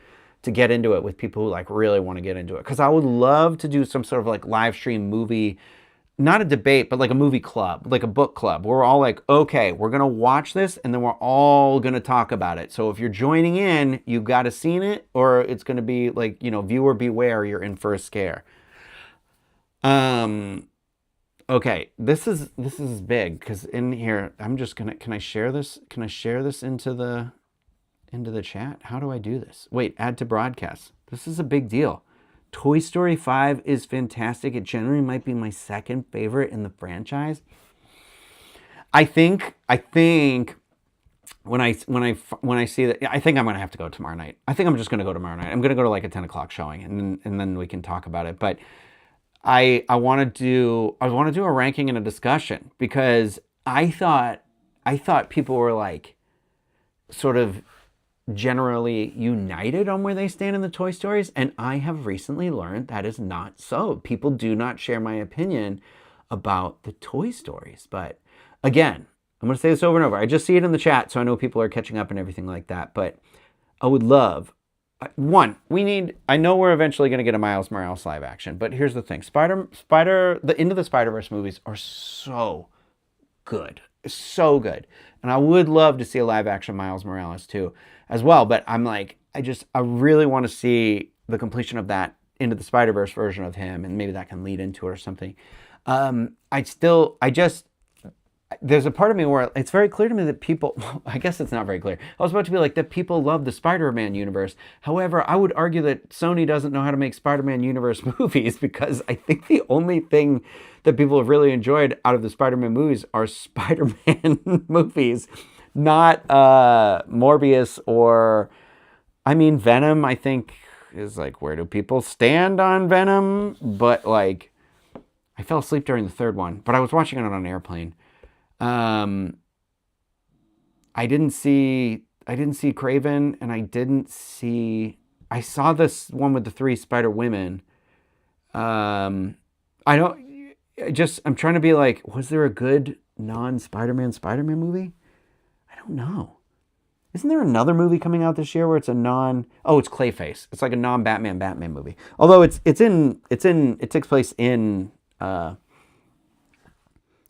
to get into it with people who like really want to get into it. Because I would love to do some sort of like live stream movie, not a debate, but like a movie club, like a book club, where we're all like, okay, we're going to watch this and then we're all going to talk about it. So if you're joining in, you've got to seen it, or it's going to be like, viewer beware, you're in for a scare. Okay, this is big, because in here, I'm just going to, can I share this? Can I share this into the chat? How do I do this? Wait, add to broadcast. This is a big deal. Toy Story 5 is fantastic. It generally might be my second favorite in the franchise. I think when I see that, I think I'm going to have to go tomorrow night. I think I'm just going to go tomorrow night. I'm going to go to like a 10 o'clock showing, and then we can talk about it. But I want to do a ranking and a discussion, because I thought people were like sort of generally united on where they stand in the Toy Stories, and I have recently learned that is not so. People do not share my opinion about the Toy Stories. But again, I'm going to say this over and over. I just see it in the chat, so I know people are catching up and everything like that. But I would love, one, I know we're eventually going to get a Miles Morales live action, but here's the thing. The Into the Spider-Verse movies are so good. So good. And I would love to see a live action Miles Morales too, as well. But I'm like, I really want to see the completion of that Into the Spider-Verse version of him, and maybe that can lead into it or something. There's a part of me where it's very clear to me that people, I guess it's not very clear. I was about to be like, that people love the Spider-Man universe. However, I would argue that Sony doesn't know how to make Spider-Man universe movies, because I think the only thing that people have really enjoyed out of the Spider-Man movies are Spider-Man movies, not Morbius or, Venom, I think, is like, where do people stand on Venom? But like, I fell asleep during the third one, but I was watching it on an airplane. I didn't see Craven, and I saw this one with the 3 Spider Women. I'm trying to be like, was there a good non-Spider-Man Spider-Man movie? I don't know. Isn't there another movie coming out this year where it's it's Clayface. It's like a non-Batman Batman movie. Although it takes place in,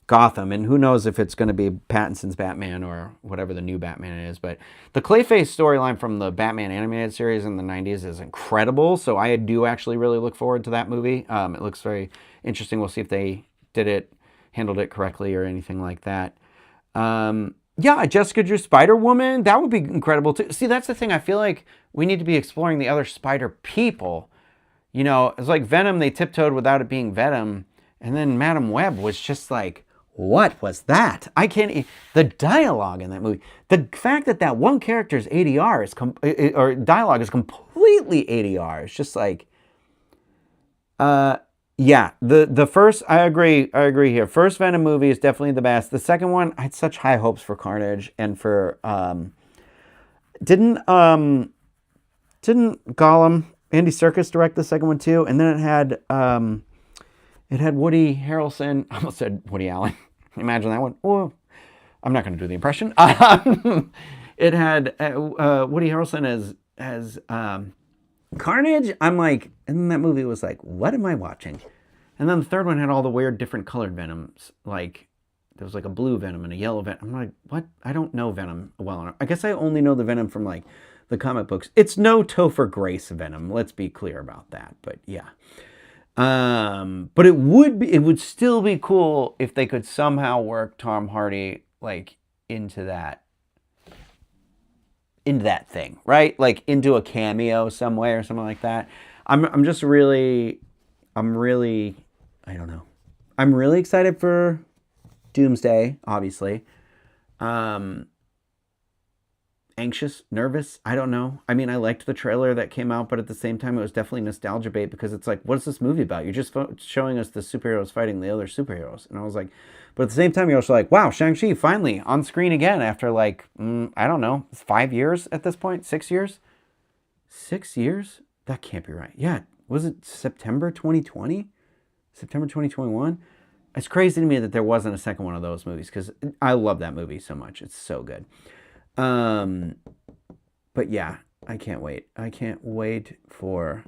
Gotham, and who knows if it's going to be Pattinson's Batman or whatever the new Batman is. But the Clayface storyline from the Batman animated series in the 90s is incredible, so I do actually really look forward to that movie. It looks very interesting. We'll see if they handled it correctly or anything like that. Jessica Drew Spider-Woman, that would be incredible too. See, that's the thing. I feel like we need to be exploring the other Spider people. It's like Venom, they tiptoed without it being Venom, and then Madam Web was just like, what was that? The dialogue in that movie, the fact that one character's ADR or dialogue is completely ADR. It's just like, the first, I agree here. First Venom movie is definitely the best. The second one, I had such high hopes for Carnage and for, didn't Gollum, Andy Serkis direct the second one too? And then it had Woody Harrelson. I almost said Woody Allen. Imagine that one. Oh, I'm not going to do the impression. It had Woody Harrelson as Carnage. I'm like, and then that movie was like, what am I watching? And then the third one had all the weird different colored Venoms. Like, there was like a blue Venom and a yellow Venom. I'm like, what? I don't know Venom well enough. I guess I only know the Venom from like the comic books. It's no Topher Grace Venom. Let's be clear about that. But yeah. But it would still be cool if they could somehow work Tom Hardy like into that thing, right? Like into a cameo some way or something like that. I'm just really, I don't know. I'm really excited for Doomsday, obviously. Anxious, nervous, I don't know. I mean, I liked the trailer that came out, but at the same time, it was definitely nostalgia bait because it's like, what is this movie about? You're just showing us the superheroes fighting the other superheroes. And I was like, but at the same time, you're also like, wow, Shang-Chi finally on screen again after like, I don't know, 5 years at this point? 6 years? 6 years? That can't be right. Yeah, was it September 2020? September 2021? It's crazy to me that there wasn't a second one of those movies because I love that movie so much. It's so good. But yeah, I can't wait. I can't wait for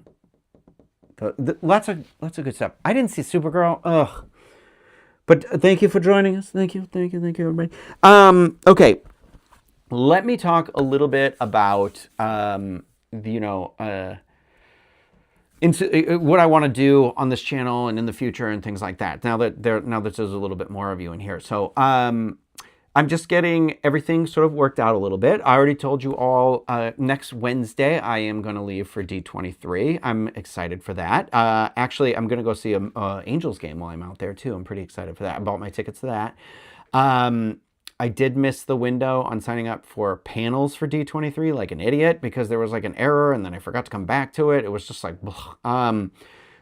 lots of good stuff. I didn't see Supergirl. Ugh. But thank you for joining us. Thank you, everybody. Okay. Let me talk a little bit about into what I want to do on this channel and in the future and things like that. Now that there's a little bit more of you in here. So I'm just getting everything sort of worked out a little bit. I already told you all next Wednesday I am going to leave for D23. I'm excited for that. Actually, I'm going to go see an Angels game while I'm out there too. I'm pretty excited for that. I bought my tickets to that. I did miss the window on signing up for panels for D23 like an idiot because there was like an error and then I forgot to come back to it. It was just like,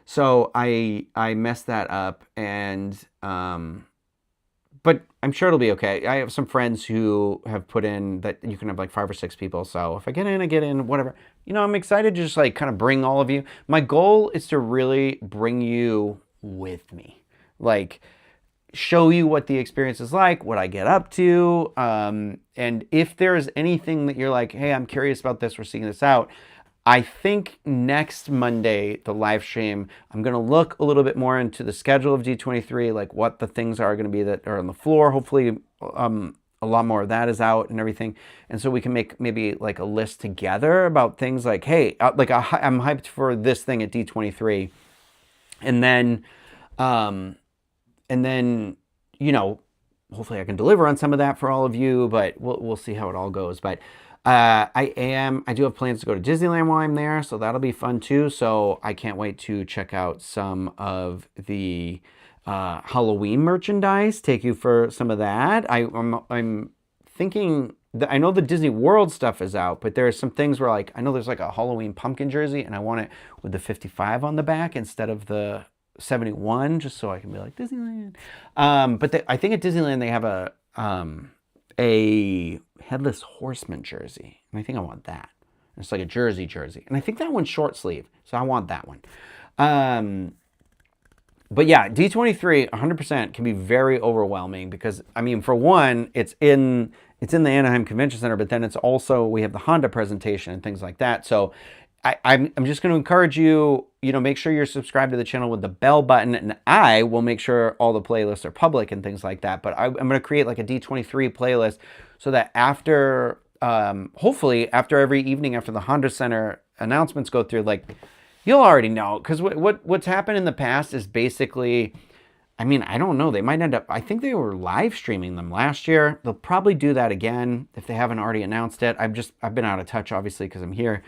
so I messed that up and, but I'm sure it'll be okay. I have some friends who have put in that you can have like 5 or 6 people. So if I get in, whatever. You know, I'm excited to just like kind of bring all of you. My goal is to really bring you with me. Like, show you what the experience is like, what I get up to. And if there's anything that you're like, hey, I'm curious about this, we're seeing this out. I think next Monday, the live stream, I'm going to look a little bit more into the schedule of D23, like what the things are going to be that are on the floor. Hopefully, a lot more of that is out and everything. And so we can make maybe like a list together about things like, hey, like I'm hyped for this thing at D23. And then, you know, hopefully I can deliver on some of that for all of you, but we'll see how it all goes. But I do have plans to go to Disneyland while I'm there, so that'll be fun too. So I can't wait to check out some of the Halloween merchandise, take you for some of that. I'm thinking that I know the Disney World stuff is out, but there are some things where like, I know there's like a Halloween pumpkin jersey and I want it with the 55 on the back instead of the 71, just so I can be like Disneyland. But I think at Disneyland they have a Headless Horseman jersey, and I think I want that. It's like a jersey, and I think that one's short sleeve, so I want that one. But yeah, D23 100% can be very overwhelming because, I mean, for one, it's in the Anaheim Convention Center, but then it's also, we have the Honda presentation and things like that. So I'm just going to encourage you, make sure you're subscribed to the channel with the bell button, and I will make sure all the playlists are public and things like that. But I'm going to create like a D23 playlist so that after, hopefully after every evening after the Honda Center announcements go through, like, you'll already know. Because what's happened in the past is basically, I mean, I don't know. They might end up, I think they were live streaming them last year. They'll probably do that again if they haven't already announced it. I've been out of touch, obviously, because I'm here.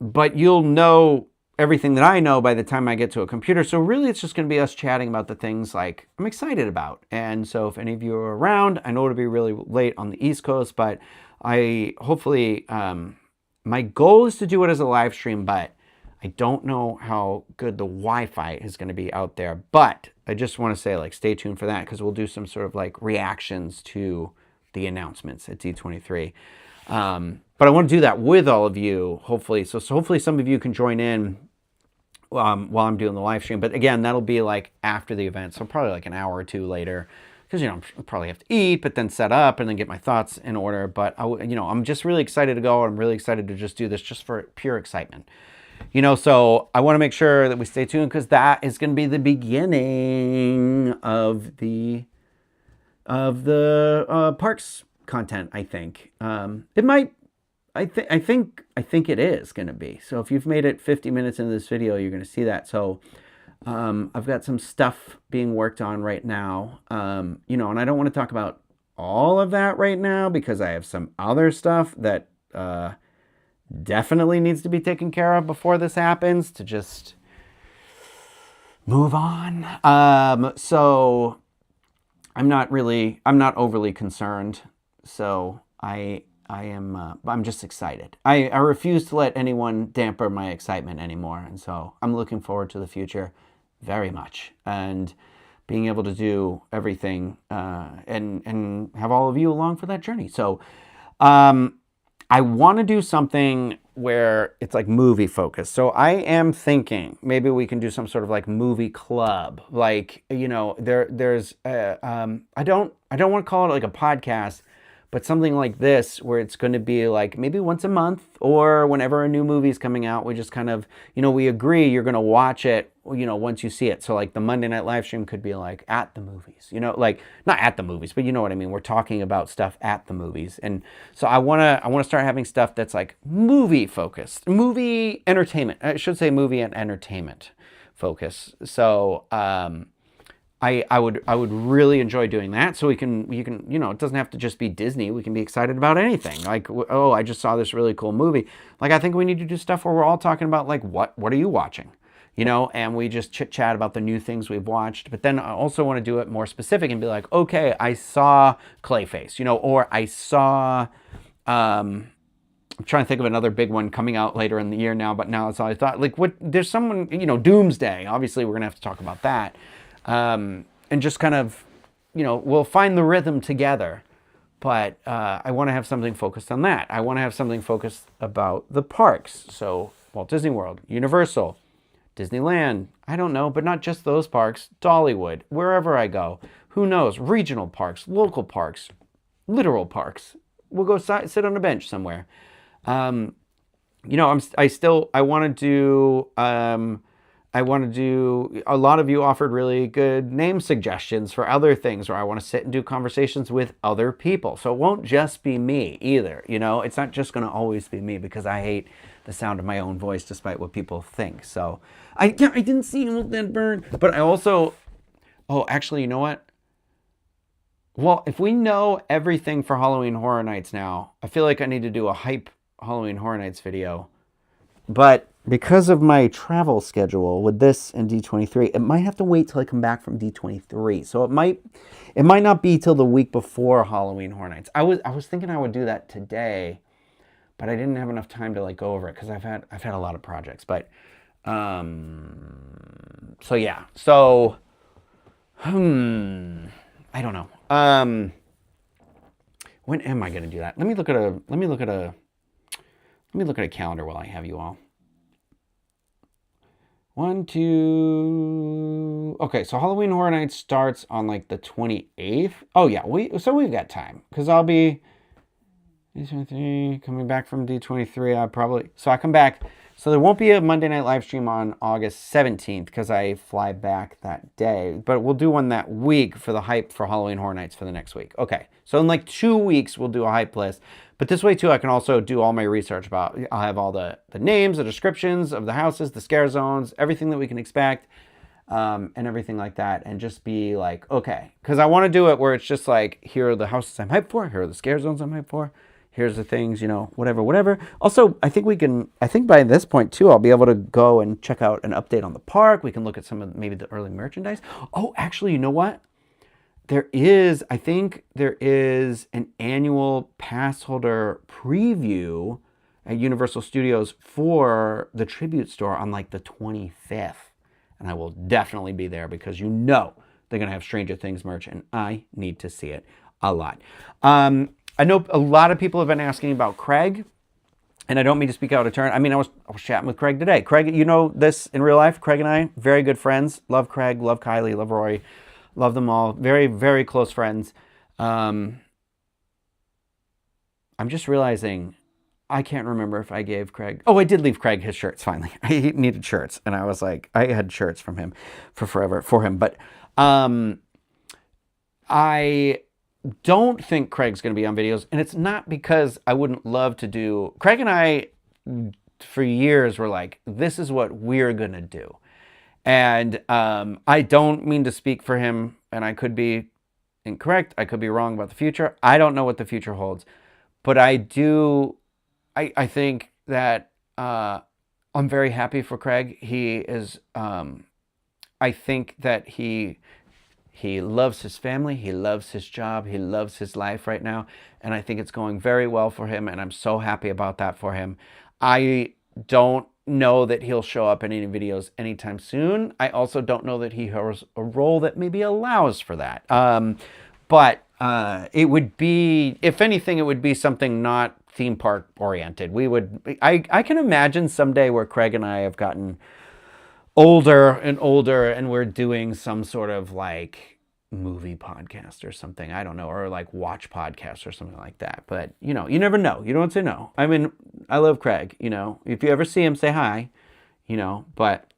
But you'll know everything that I know by the time I get to a computer. So really, it's just going to be us chatting about the things like I'm excited about. And so if any of you are around, I know it'll be really late on the East Coast, but hopefully, my goal is to do it as a live stream, but I don't know how good the Wi-Fi is going to be out there. But I just want to say, like, stay tuned for that because we'll do some sort of like reactions to the announcements at D23. But I want to do that with all of you, hopefully. So hopefully some of you can join in while I'm doing the live stream. But again, that'll be like after the event, so probably like an hour or two later. Because, I'll probably have to eat, but then set up and then get my thoughts in order. But, I'm just really excited to go. I'm really excited to just do this just for pure excitement. So I want to make sure that we stay tuned because that is going to be the beginning of the parks content, I think. It might, I think it is going to be. So if you've made it 50 minutes into this video, you're going to see that. So I've got some stuff being worked on right now, you know, and I don't want to talk about all of that right now because I have some other stuff that definitely needs to be taken care of before this happens to just move on. So I'm not overly concerned. So I'm just excited. I refuse to let anyone damper my excitement anymore. And so I'm looking forward to the future very much. And being able to do everything and have all of you along for that journey. So I want to do something where it's like movie focused. So I am thinking maybe we can do some sort of like movie club. Like, you know, there's I don't want to call it like a podcast, but something like this where it's going to be like maybe once a month or whenever a new movie is coming out, we just kind of, you know, we agree you're going to watch it, you know, once you see it. So like the Monday night live stream could be like at the movies, you know, like not at the movies, but you know what I mean? We're talking about stuff at the movies. And so I want to start having stuff that's like movie focused, movie entertainment. I should say movie and entertainment focus. So, I would really enjoy doing that. So we can, you know, it doesn't have to just be Disney. We can be excited about anything. Like, oh, I just saw this really cool movie. Like, I think we need to do stuff where we're all talking about like, what are you watching? You know, and we just chit chat about the new things we've watched. But then I also want to do it more specific and be like, okay, I saw Clayface, you know, or I saw, I'm trying to think of another big one coming out later in the year now, but now it's all I thought. Like, there's someone, you know, Doomsday. Obviously, we're going to have to talk about that. And just kind of, you know, we'll find the rhythm together. But I want to have something focused on that. I want to have something focused about the parks. So Walt Disney World, Universal, Disneyland, I don't know, but not just those parks, Dollywood, wherever I go. Who knows? Regional parks, local parks, literal parks. We'll go sit on a bench somewhere. You know, I want to do, a lot of you offered really good name suggestions for other things where I want to sit and do conversations with other people. So it won't just be me either. You know, it's not just going to always be me because I hate the sound of my own voice despite what people think. So I didn't see Hamilton burn, but I also, oh, actually, you know what? Well, if we know everything for Halloween Horror Nights now, I feel like I need to do a hype Halloween Horror Nights video. But because of my travel schedule with this and D23, it might have to wait till I come back from D23. So it might not be till the week before Halloween Horror Nights. I was thinking I would do that today, but I didn't have enough time to like go over it because I've had a lot of projects. But so yeah. So I don't know. When am I going to do that? Let me look at a calendar while I have you all. 1, 2. Okay, so Halloween Horror Nights starts on like the 28th. Oh yeah, so we've got time because I'll be D23 coming back from D23. So I come back. So there won't be a Monday night live stream on August 17th because I fly back that day. But we'll do one that week for the hype for Halloween Horror Nights for the next week. Okay, so in like 2 weeks, we'll do a hype list. But this way, too, I can also do all my research about, I'll have all the names, the descriptions of the houses, the scare zones, everything that we can expect, and everything like that. And just be like, okay. Because I want to do it where it's just like, here are the houses I'm hyped for. Here are the scare zones I'm hyped for. Here's the things, you know, whatever. Also, I think by this point, too, I'll be able to go and check out an update on the park. We can look at some of maybe the early merchandise. Oh, actually, you know what? I think there is an annual pass holder preview at Universal Studios for the Tribute Store on like the 25th. And I will definitely be there because you know they're going to have Stranger Things merch and I need to see it a lot. I know a lot of people have been asking about Craig, and I don't mean to speak out of turn. I mean, I was chatting with Craig today. Craig, you know this in real life. Craig and I, very good friends. Love Craig, love Kylie, love Rory. Love them all. Very, very close friends. I'm just realizing I can't remember if I gave Craig... Oh, I did leave Craig his shirts, finally. He needed shirts. And I was like, I had shirts from him for forever, for him. But I don't think Craig's going to be on videos, and it's not because I wouldn't love to do. Craig and I, for years, were like, this is what we're going to do. And I don't mean to speak for him, and I could be incorrect. I could be wrong about the future. I don't know what the future holds. But I do, I think that I'm very happy for Craig. He is, I think that he loves his family. He loves his job. He loves his life right now. And I think it's going very well for him. And I'm so happy about that for him. I don't know that he'll show up in any videos anytime soon. I also don't know that he has a role that maybe allows for that. But it would be, if anything, it would be something not theme park oriented. I can imagine someday where Craig and I have gotten older and we're doing some sort of like movie podcast or something. I don't know, or like watch podcast or something like that. But you never know. You don't say no. I mean, I love Craig, if you ever see him, say hi, but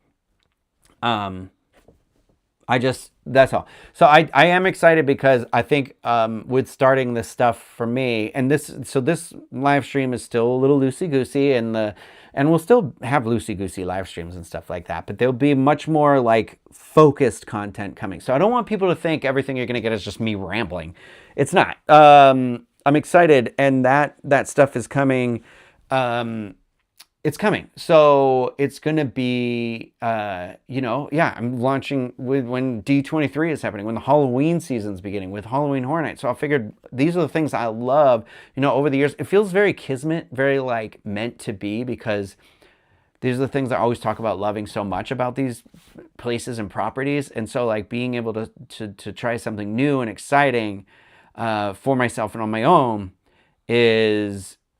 that's all. So I am excited because I think with starting this stuff for me, and this live stream is still a little loosey-goosey, and we'll still have loosey-goosey live streams and stuff like that, but there'll be much more like focused content coming. So I don't want people to think everything you're going to get is just me rambling. It's not. I'm excited, and that stuff is coming. It's coming. So it's going to be, I'm launching when D23 is happening, when the Halloween season's beginning, with Halloween Horror Nights. So I figured these are the things I love, over the years. It feels very kismet, very like meant to be, because these are the things I always talk about loving so much about these places and properties. And so like being able to try something new and exciting for myself and on my own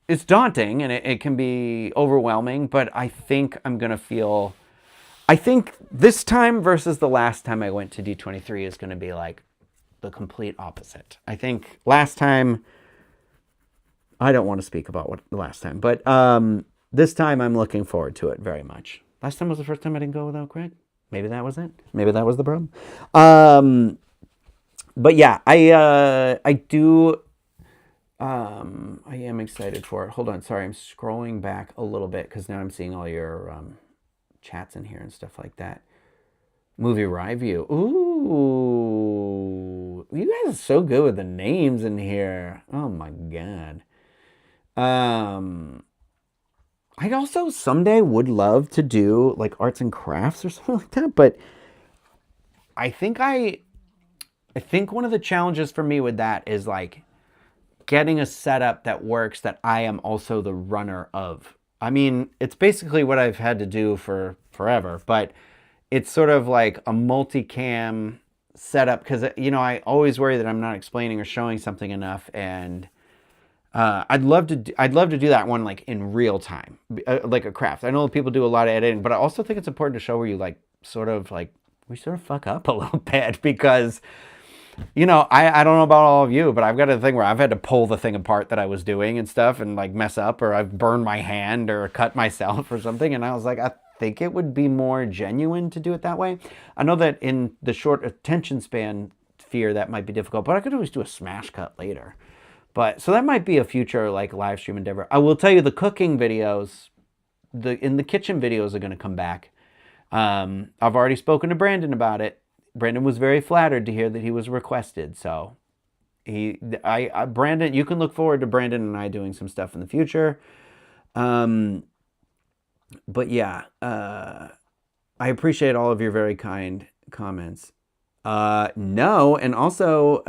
it's daunting, and it can be overwhelming, but I think I think this time versus the last time I went to D23 is going to be like the complete opposite. I think last time, I don't want to speak about what the last time, but this time I'm looking forward to it very much. Last time was the first time I didn't go without Craig. Maybe that was it. Maybe that was the problem. But yeah, I do... I am excited for it. Hold on, sorry, I'm scrolling back a little bit because now I'm seeing all your chats in here and stuff like that. Movie review. Ooh, you guys are so good with the names in here. Oh my god. I also someday would love to do like arts and crafts or something like that, but I think one of the challenges for me with that is like getting a setup that works that I am also the runner of. I mean, it's basically what I've had to do for forever, but it's sort of like a multicam setup because, I always worry that I'm not explaining or showing something enough, and I'd love to do that one like in real time, like a craft. I know people do a lot of editing, but I also think it's important to show where you we sort of fuck up a little bit because... I don't know about all of you, but I've got a thing where I've had to pull the thing apart that I was doing and stuff and like mess up, or I've burned my hand or cut myself or something. And I was like, I think it would be more genuine to do it that way. I know that in the short attention span sphere, that might be difficult, but I could always do a smash cut later. But so that might be a future like live stream endeavor. I will tell you the cooking videos, in the kitchen videos are going to come back. I've already spoken to Brandon about it. Brandon was very flattered to hear that he was requested. So Brandon, you can look forward to Brandon and I doing some stuff in the future. But yeah, I appreciate all of your very kind comments. No, and also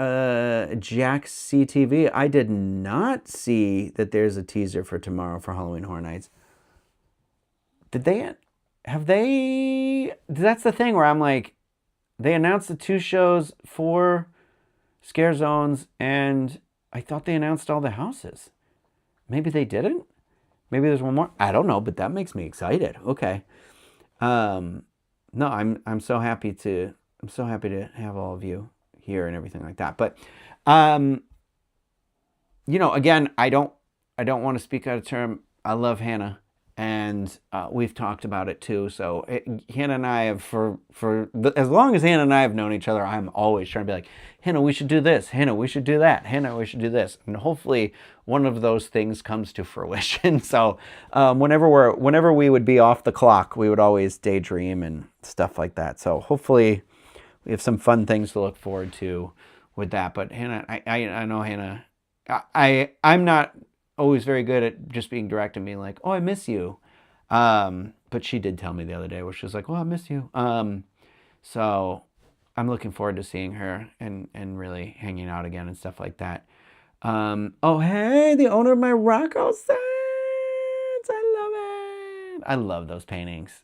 Jack CTV, I did not see that there's a teaser for tomorrow for Halloween Horror Nights. That's the thing where I'm like, they announced the 2 shows for Scare Zones, and I thought they announced all the houses. Maybe they didn't? Maybe there's one more? I don't know, but that makes me excited. Okay. No, I'm so happy to have all of you here and everything like that. But again, I don't want to speak out of term. I love Hannah, and we've talked about it too. So Hannah and I have, as long as Hannah and I have known each other, I'm always trying to be like, Hannah, we should do this. Hannah, we should do that. Hannah, we should do this. And hopefully one of those things comes to fruition. So whenever we would be off the clock, we would always daydream and stuff like that. So hopefully we have some fun things to look forward to with that. But Hannah, I know Hannah, I'm not always very good at just being direct and being like, oh, I miss you. But she did tell me the other day where she was like, oh, I miss you. So I'm looking forward to seeing her and really hanging out again and stuff like that. Oh, hey, the owner of my Rocco signs. I love it. I love those paintings.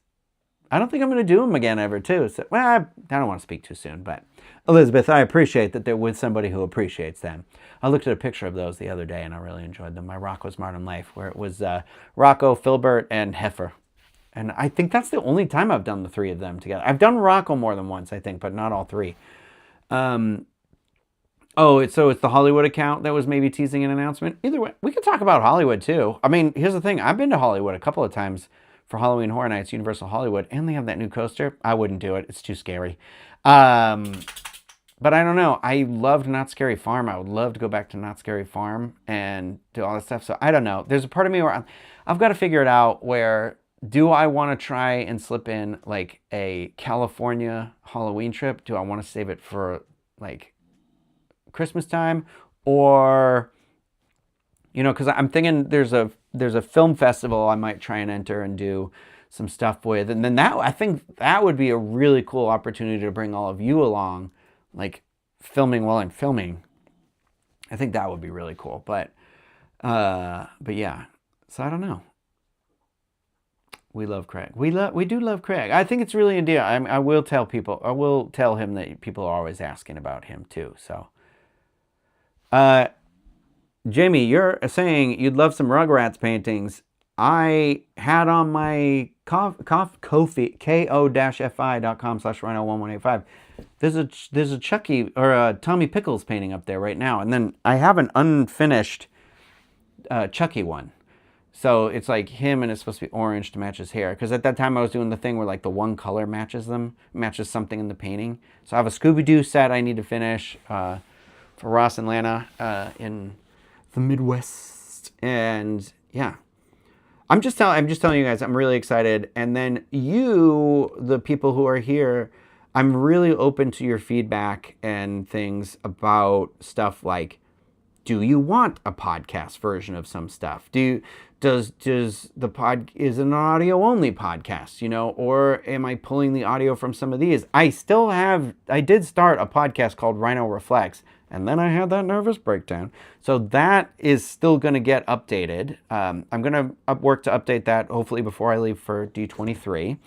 I don't think I'm going to do them again ever, too. So, well, I don't want to speak too soon, but Elizabeth, I appreciate that they're with somebody who appreciates them. I looked at a picture of those the other day, and I really enjoyed them. My Rocco's Modern Life, where it was Rocco, Filbert, and Heifer. And I think that's the only time I've done the three of them together. I've done Rocco more than once, I think, but not all three. It's the Hollywood account that was maybe teasing an announcement. Either way, we could talk about Hollywood, too. I mean, here's the thing. I've been to Hollywood a couple of times for Halloween Horror Nights, Universal Hollywood, and they have that new coaster. I wouldn't do it. It's too scary. But I don't know. I loved Not Scary Farm. I would love to go back to Not Scary Farm and do all that stuff. So I don't know. There's a part of me where I've got to figure it out where do I want to try and slip in like a California Halloween trip? Do I want to save it for like Christmas time? Or, because I'm thinking there's a film festival I might try and enter and do some stuff with. And then I think that would be a really cool opportunity to bring all of you along, like filming while I'm filming. I think that would be really cool. But yeah, so I don't know. We love Craig. We do love Craig. I think it's really a deal. I will tell people. I will tell him that people are always asking about him too. So, Jamie, you're saying you'd love some Rugrats paintings. I had on my Ko-fi, ko-fi.com/Ryno1185. There's a Chucky or a Tommy Pickles painting up there right now. And then I have an unfinished Chucky one. So it's like him and it's supposed to be orange to match his hair. Because at that time I was doing the thing where like the one color matches something in the painting. So I have a Scooby-Doo set I need to finish for Ross and Lana in the Midwest. And yeah. I'm just telling you guys, I'm really excited. And then you, the people who are here, I'm really open to your feedback and things about stuff like, do you want a podcast version of some stuff? Is it an audio only podcast, or am I pulling the audio from some of these? I did start a podcast called Ryno Reflects, and then I had that nervous breakdown. So that is still going to get updated. I'm going to work to update that hopefully before I leave for D23.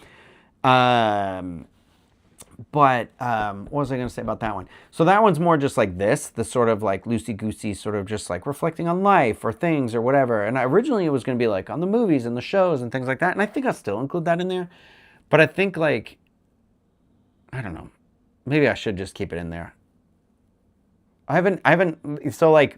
But what was I going to say about that one? So that one's more just like the sort of like loosey-goosey, sort of just like reflecting on life or things or whatever. And originally it was going to be like on the movies and the shows and things like that. And I think I'll still include that in there. But I think like, I don't know, maybe I should just keep it in there. So like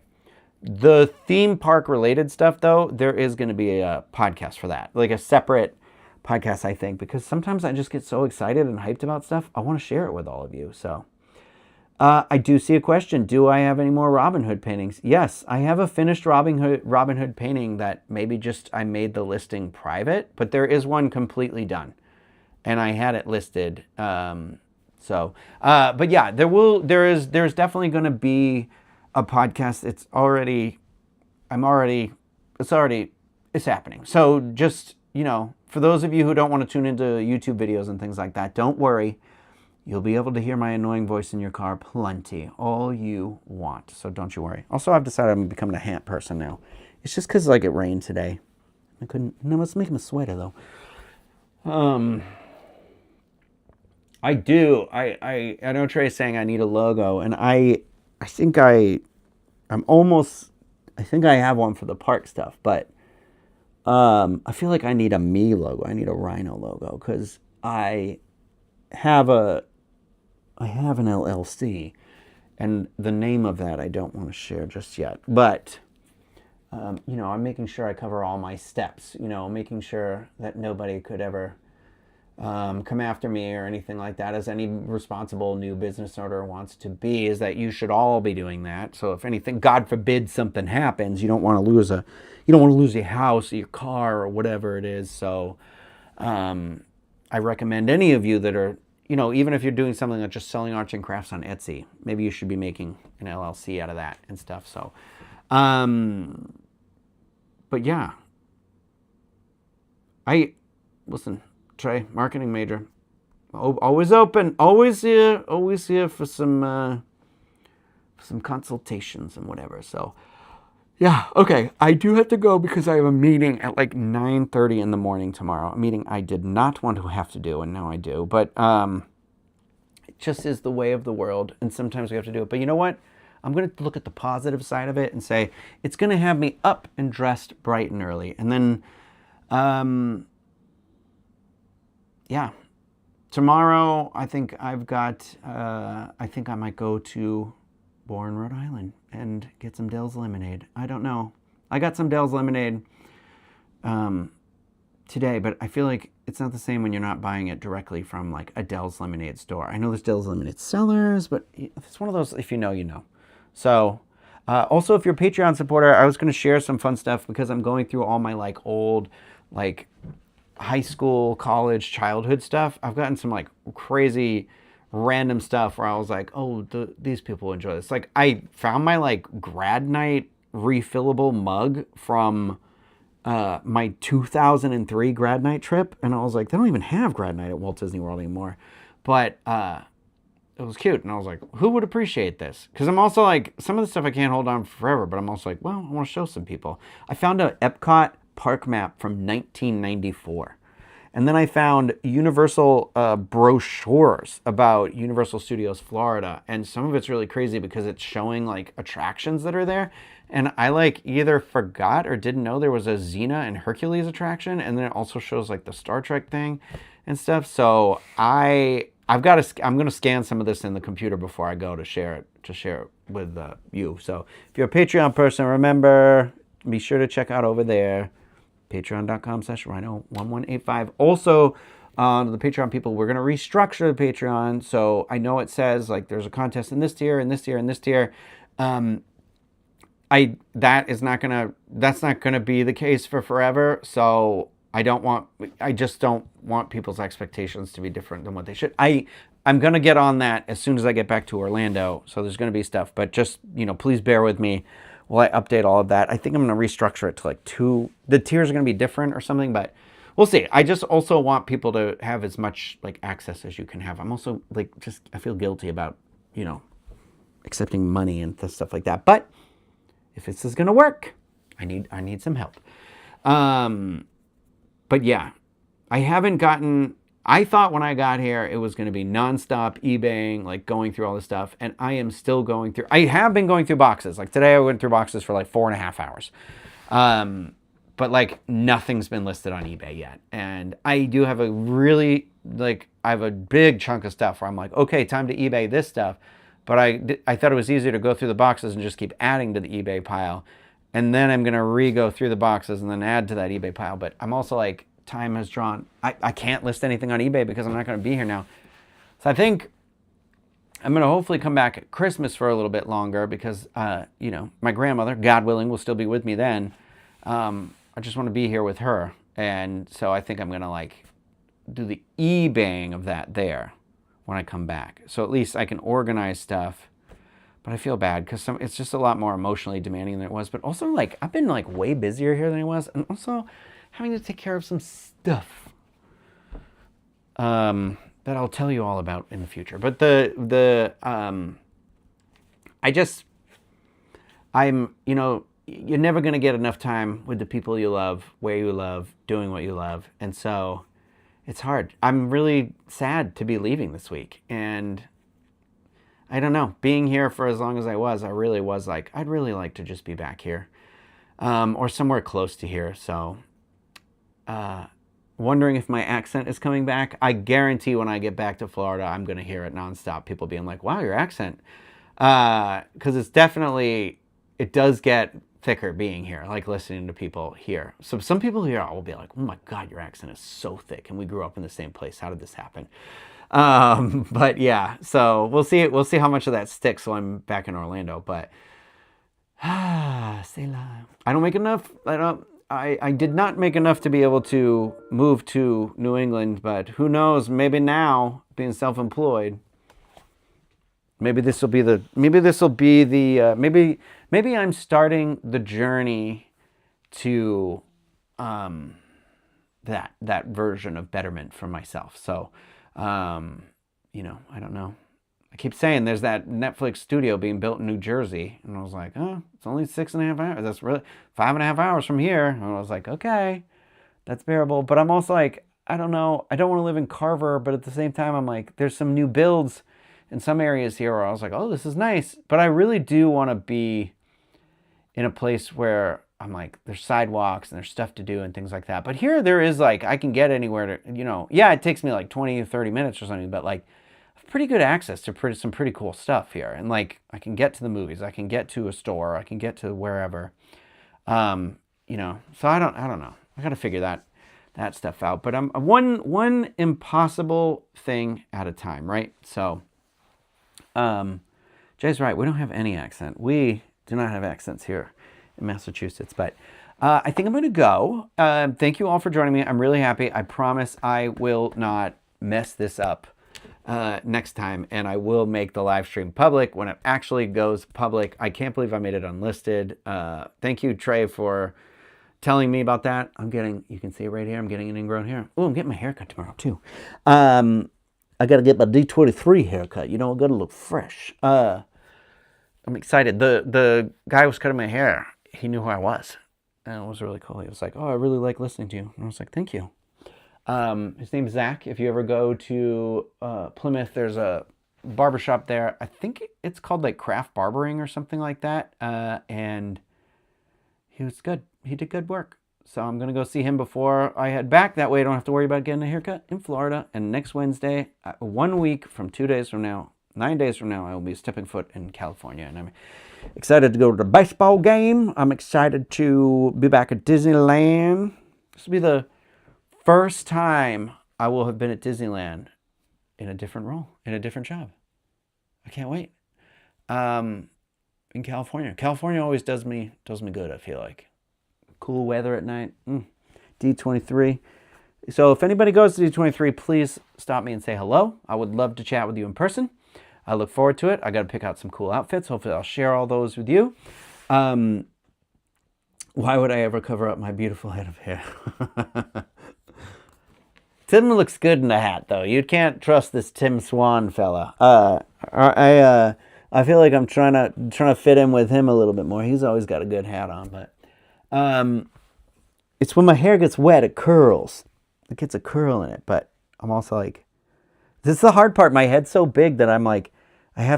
the theme park related stuff though, there is going to be a podcast for that. Like a separate podcast, I think, because sometimes I just get so excited and hyped about stuff. I want to share it with all of you. So I do see a question. Do I have any more Robin Hood paintings? Yes, I have a finished Robin Hood painting that maybe just I made the listing private, but there is one completely done. And I had it listed. But yeah, there's definitely going to be a podcast. It's happening. So just, for those of you who don't want to tune into YouTube videos and things like that, don't worry. You'll be able to hear my annoying voice in your car plenty, all you want. So don't you worry. Also, I've decided I'm becoming a hat person now. It's just because it rained today. Let's make him a sweater though. I do. I know Trey's saying I need a logo, and I think I have one for the park stuff, but I feel like I need a me logo. I need a Ryno logo because I have an LLC, and the name of that I don't want to share just yet. But you know, I'm making sure I cover all my steps, you know, making sure that nobody could ever come after me or anything like that, as any responsible new business owner wants to be, is that you should all be doing that. So if anything, God forbid, something happens, you don't want to lose your house or your car or whatever it is. So I recommend any of you that are, you know, even if you're doing something like just selling arts and crafts on Etsy, maybe you should be making an LLC out of that and stuff. So, but yeah, listen, Trey, marketing major, always open, always here for some consultations and whatever. So yeah, okay, I do have to go because I have a meeting at like 9:30 in the morning tomorrow. A meeting I did not want to have to do, and now I do. But it just is the way of the world, and sometimes we have to do it. But you know what? I'm going to look at the positive side of it and say it's going to have me up and dressed bright and early. And then, yeah, tomorrow I think I might go to Warren, Rhode Island and get some Dell's lemonade. I don't know. I got some Dell's lemonade today, but I feel like it's not the same when you're not buying it directly from like a Dell's lemonade store. I know there's Dell's lemonade sellers, but it's one of those, if you know, you know. So also, if you're a Patreon supporter, I was going to share some fun stuff because I'm going through all my like old like high school, college, childhood stuff. I've gotten some like crazy random stuff where I was like, oh, these people enjoy this. Like I found my like grad night refillable mug from my 2003 grad night trip, and I was like, they don't even have grad night at Walt Disney World anymore. But it was cute, and I was like, who would appreciate this? Because I'm also like, some of the stuff I can't hold on forever, but I'm also like, well, I want to show some people. I found a Epcot park map from 1994. And then I found Universal brochures about Universal Studios Florida. And some of it's really crazy because it's showing like attractions that are there. And I like either forgot or didn't know there was a Xena and Hercules attraction. And then it also shows like the Star Trek thing and stuff. So I'm going to scan some of this in the computer before I go to share it with you. So if you're a Patreon person, remember, be sure to check out over there. Patreon.com/Ryno1185. Also, the Patreon people, we're going to restructure the Patreon. So I know it says like there's a contest in this tier, and this tier, and this tier. That's not gonna be the case for forever. So I just don't want people's expectations to be different than what they should. I'm gonna get on that as soon as I get back to Orlando. So there's gonna be stuff, but just, you know, please bear with me while I update all of that. I think I'm going to restructure it to like the tiers are going to be different or something, but we'll see. I just also want people to have as much like access as you can have. I'm also like, I feel guilty about, you know, accepting money and stuff like that. But if this is going to work, I need some help. But yeah, I thought when I got here, it was going to be nonstop eBaying, like going through all this stuff. And I am still going through, I have been going through boxes. Like today I went through boxes for like 4.5 hours. But like nothing's been listed on eBay yet. And I do have I have a big chunk of stuff where I'm like, okay, time to eBay this stuff. But I thought it was easier to go through the boxes and just keep adding to the eBay pile. And then I'm going to re-go through the boxes and then add to that eBay pile. But I'm also like, time has drawn. I can't list anything on eBay because I'm not going to be here now. So I think I'm going to hopefully come back at Christmas for a little bit longer because, you know, my grandmother, God willing, will still be with me then. I just want to be here with her. And so I think I'm going to like do the eBaying of that there when I come back. So at least I can organize stuff. But I feel bad because it's just a lot more emotionally demanding than it was. But also like I've been like way busier here than I was. And also having to take care of some stuff that I'll tell you all about in the future. But you know, you're never going to get enough time with the people you love, where you love, doing what you love. And so it's hard. I'm really sad to be leaving this week. And I don't know, being here for as long as I really was like, I'd really like to just be back here or somewhere close to here. So wondering if my accent is coming back. I guarantee when I get back to Florida, I'm going to hear it nonstop. People being like, wow, your accent. Because it's definitely, it does get thicker being here. I like listening to people here. So some people here will be like, oh my God, your accent is so thick. And we grew up in the same place. How did this happen? But yeah, so we'll see. We'll see how much of that sticks when I'm back in Orlando. But c'est là. I don't make enough. I did not make enough to be able to move to New England, but who knows? Maybe now, being self-employed, maybe I'm starting the journey to that version of betterment for myself. So, you know, I don't know. I keep saying there's that Netflix studio being built in New Jersey. And I was like, oh, it's only 6.5 hours. That's really 5.5 hours from here. And I was like, okay, that's bearable. But I'm also like, I don't know. I don't want to live in Carver. But at the same time, I'm like, there's some new builds in some areas here where I was like, oh, this is nice. But I really do want to be in a place where I'm like, there's sidewalks and there's stuff to do and things like that. But here there is like, I can get anywhere to, you know, yeah, it takes me like 20 or 30 minutes or something. But like, pretty good access to some pretty cool stuff here. And like, I can get to the movies, I can get to a store, I can get to wherever, you know, so I don't know. I got to figure that stuff out, but I'm one impossible thing at a time. Right. So, Jay's right. We don't have any accent. We do not have accents here in Massachusetts, but, I think I'm going to go. Thank you all for joining me. I'm really happy. I promise I will not mess this up next time, and I will make the live stream public when it actually goes public. I can't believe I made it unlisted. Thank you, Trey, for telling me about that. You can see it right here, I'm getting an ingrown hair. Oh, I'm getting my haircut tomorrow too. I got to get my D23 haircut. You know, I got to look fresh. I'm excited. The guy who was cutting my hair, he knew who I was, and it was really cool. He was like, oh, I really like listening to you. And I was like, thank you. His name's Zach. If you ever go to Plymouth, there's a barbershop there. I think it's called like Craft Barbering or something like that. And he was good. He did good work. So I'm going to go see him before I head back. That way I don't have to worry about getting a haircut in Florida. And next Wednesday, 1 week from 2 days from now, 9 days from now, I will be stepping foot in California. And I'm excited to go to the baseball game. I'm excited to be back at Disneyland. This will be the first time I will have been at Disneyland in a different role, in a different job. I can't wait. In California. California always does me good, I feel like. Cool weather at night. D23. So if anybody goes to D23, please stop me and say hello. I would love to chat with you in person. I look forward to it. I got to pick out some cool outfits. Hopefully I'll share all those with you. Why would I ever cover up my beautiful head of hair? Tim looks good in the hat, though. You can't trust this Tim Swan fella. I feel like I'm trying to fit in with him a little bit more. He's always got a good hat on, but it's when my hair gets wet, it curls. It gets a curl in it, but I'm also like, this is the hard part. My head's so big that I'm like, I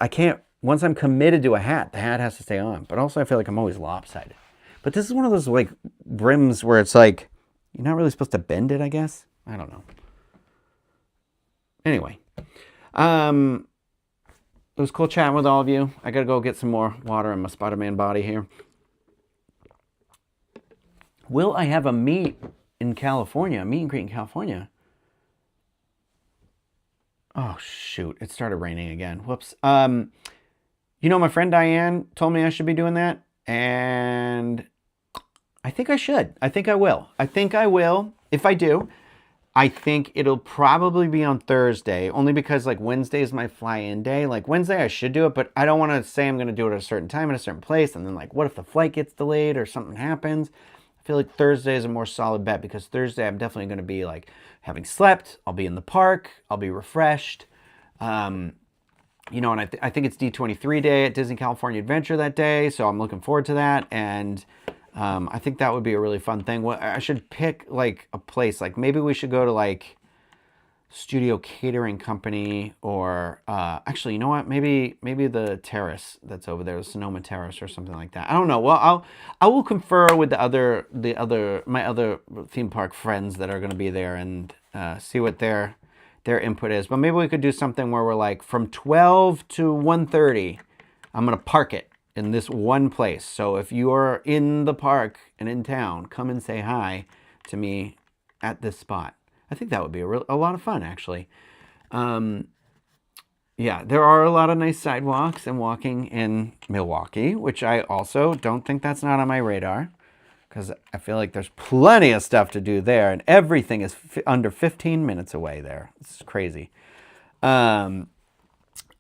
can't, once I'm committed to a hat, the hat has to stay on. But also I feel like I'm always lopsided. But this is one of those like brims where it's like, you're not really supposed to bend it, I guess. I don't know. Anyway, it was cool chatting with all of you. I gotta go get some more water in my Spider-Man body here. Will I have a meet in California? A meet and greet in California? Oh shoot! It started raining again. Whoops. You know, my friend Diane told me I should be doing that, and I think I should. I think I will. If I do, I think it'll probably be on Thursday, only because like Wednesday is my fly-in day. Like Wednesday I should do it, but I don't want to say I'm going to do it at a certain time at a certain place, and then like what if the flight gets delayed or something happens? I feel like Thursday is a more solid bet, because Thursday I'm definitely going to be like having slept. I'll be in the park. I'll be refreshed. You know, and I think it's D23 day at Disney California Adventure that day, so I'm looking forward to that. And I think that would be a really fun thing. I should pick like a place. Like maybe we should go to like Studio Catering Company, or actually, you know what? Maybe the terrace that's over there, the Sonoma Terrace or something like that. I don't know. Well, I will confer with my other theme park friends that are going to be there and see what their input is. But maybe we could do something where we're like from 12 to 1:30. I'm going to park it in this one place. So if you are in the park and in town, come and say hi to me at this spot. I think that would be a lot of fun, actually. Yeah, there are a lot of nice sidewalks and walking in Milwaukee, which I also don't think that's not on my radar, because I feel like there's plenty of stuff to do there, and everything is under 15 minutes away there. It's crazy.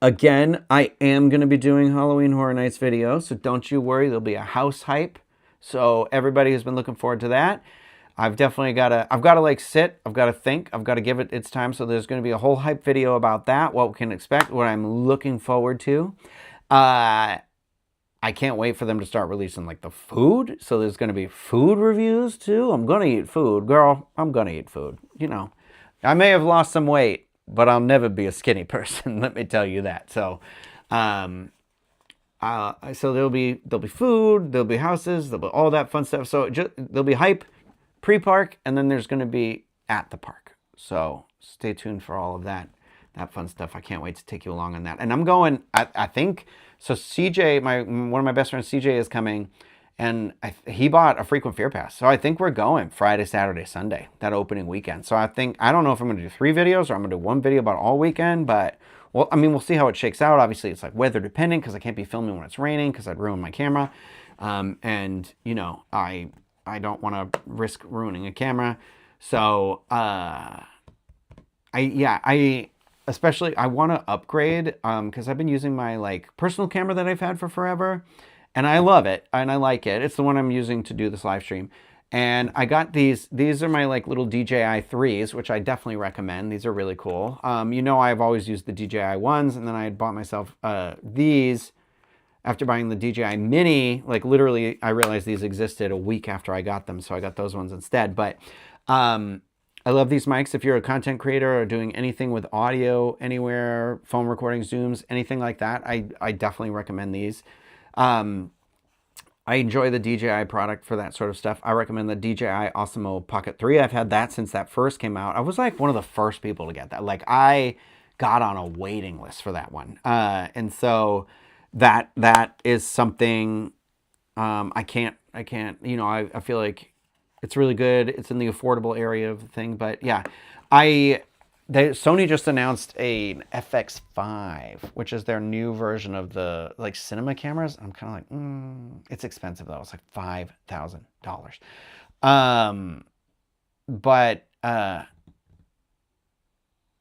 Again, I am going to be doing Halloween Horror Nights videos, so don't you worry. There'll be a house hype. So everybody who's been looking forward to that, I've got to like sit, I've got to think, I've got to give it its time. So there's going to be a whole hype video about that, what we can expect, what I'm looking forward to. I can't wait for them to start releasing like the food. So there's going to be food reviews too. I'm going to eat food, girl. I'm going to eat food. You know, I may have lost some weight, but I'll never be a skinny person. Let me tell you that. So, so there'll be food, there'll be houses, there'll be all that fun stuff. So there'll be hype pre-park, and then there's going to be at the park. So stay tuned for all of that fun stuff. I can't wait to take you along on that. And I'm going, I think, so CJ, one of my best friends, CJ, is coming, and he bought a frequent fear pass. So I think we're going Friday, Saturday, Sunday, that opening weekend. So I don't know if I'm going to do 3 videos or I'm going to do 1 video about all weekend, but well, I mean, we'll see how it shakes out. Obviously, it's like weather dependent because I can't be filming when it's raining because I'd ruin my camera. And, you know, I don't want to risk ruining a camera. So, I want to upgrade, because I've been using my like personal camera that I've had for forever, and I love it and I like it. It's the one I'm using to do this live stream. And I got these are my like little DJI 3s, which I definitely recommend. These are really cool. You know, I've always used the DJI 1s, and then I had bought myself these after buying the DJI Mini. Like literally, I realized these existed a week after I got them, so I got those ones instead. But I love these mics. If you're a content creator or doing anything with audio anywhere, phone recordings, Zooms, anything like that, I definitely recommend these. I enjoy the DJI product for that sort of stuff. I recommend the DJI Osmo Pocket 3. I've had that since that first came out. I was like one of the first people to get that. Like I got on a waiting list for that one. And so that is something I can't, you know, I feel like it's really good. It's in the affordable area of the thing. But yeah, Sony just announced an FX5, which is their new version of the like cinema cameras. I'm kind of like, it's expensive though. It's like $5,000. But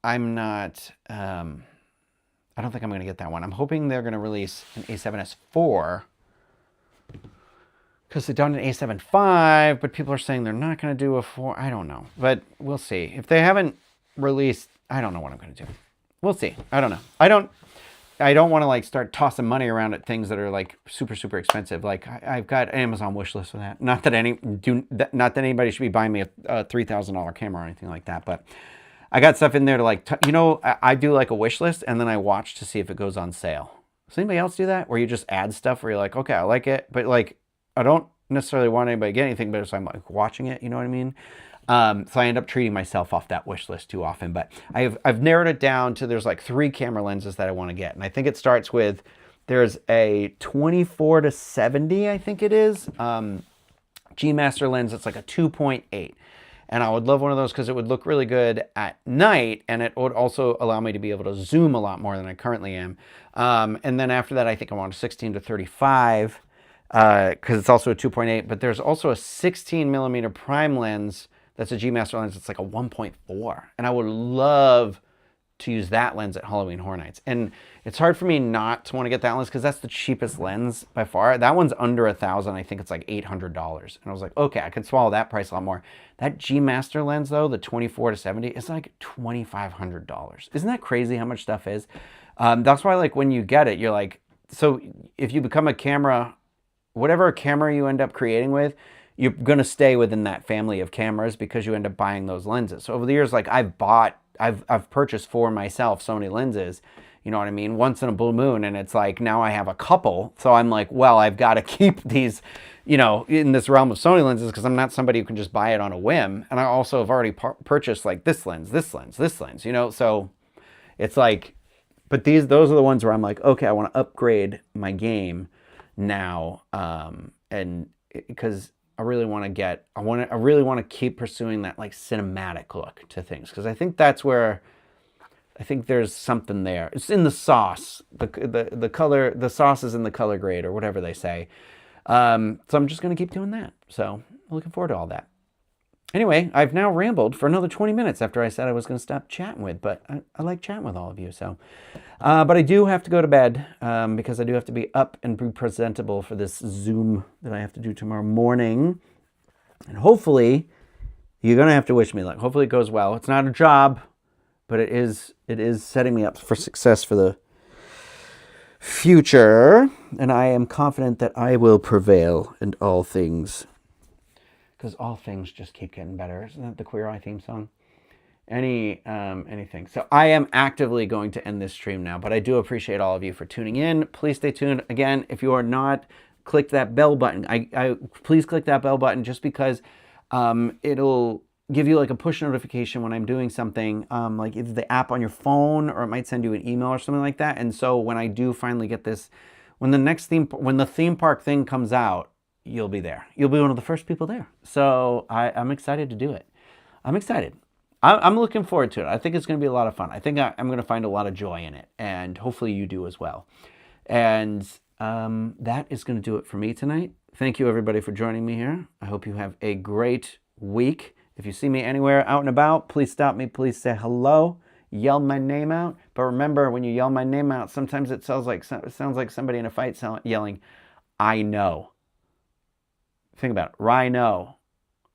I'm not. I don't think I'm going to get that one. I'm hoping they're going to release an A7S IV, because they've done an A7 V, but people are saying they're not going to do a 4. I don't know, but we'll see. If they haven't released, I don't know what I'm going to do. We'll see. I don't know. I don't want to like start tossing money around at things that are like super, super expensive. Like I've got an Amazon wish list for that. Not that anybody should be buying me a $3,000 camera or anything like that, but I got stuff in there to like, you know, I do like a wish list and then I watch to see if it goes on sale. Does anybody else do that? Where you just add stuff where you're like, okay, I like it, but like, I don't necessarily want anybody to get anything, but I'm like watching it, you know what I mean? So I end up treating myself off that wish list too often, but I've narrowed it down to there's like 3 camera lenses that I want to get. And I think it starts with, there's a 24-70, I think it is, G Master lens. It's like a 2.8. And I would love one of those because it would look really good at night, and it would also allow me to be able to zoom a lot more than I currently am. And then after that, I think I want a 16-35, because it's also a 2.8, but there's also a 16 millimeter prime lens that's a G Master lens. It's like a 1.4, and I would love to use that lens at Halloween Horror Nights. And it's hard for me not to want to get that lens because that's the cheapest lens by far. That one's under $1,000. I think it's like $800. And I was like, okay, I could swallow that price a lot more. That G Master lens though, the 24-70, is like $2,500. Isn't that crazy how much stuff is? That's why like when you get it, you're like, so if you become a camera, whatever camera you end up creating with, you're going to stay within that family of cameras because you end up buying those lenses. So over the years, like I've purchased for myself Sony lenses, you know what I mean, once in a blue moon, and it's like now I have a couple. So I'm like, well, I've got to keep these, you know, in this realm of Sony lenses because I'm not somebody who can just buy it on a whim. And I also have already purchased like this lens, you know, so it's like, but those are the ones where I'm like, okay, I want to upgrade my game now, and because I really want to get, I really want to keep pursuing that like cinematic look to things, because I think that's where, I think there's something there. It's in the sauce, the color, the sauce is in the color grade or whatever they say. So I'm just going to keep doing that. So I'm looking forward to all that. Anyway, I've now rambled for another 20 minutes after I said I was going to stop chatting with, but I like chatting with all of you. So, but I do have to go to bed because I do have to be up and be presentable for this Zoom that I have to do tomorrow morning. And hopefully, you're going to have to wish me luck. Hopefully it goes well. It's not a job, but it is setting me up for success for the future. And I am confident that I will prevail in all things. Because all things just keep getting better. Isn't that the Queer Eye theme song? Anything. So I am actively going to end this stream now, but I do appreciate all of you for tuning in. Please stay tuned. Again, if you are not, click that bell button. Please click that bell button, just because it'll give you like a push notification when I'm doing something, like either the app on your phone, or it might send you an email or something like that. And so when I do finally get this, when the theme park thing comes out, you'll be there. You'll be one of the first people there. So I'm excited to do it. I'm excited. I'm looking forward to it. I think it's going to be a lot of fun. I think I'm going to find a lot of joy in it, and hopefully you do as well. And that is going to do it for me tonight. Thank you, everybody, for joining me here. I hope you have a great week. If you see me anywhere out and about, please stop me. Please say hello. Yell my name out. But remember, when you yell my name out, sometimes it sounds like somebody in a fight yelling, "I know." Think about it. Ryno.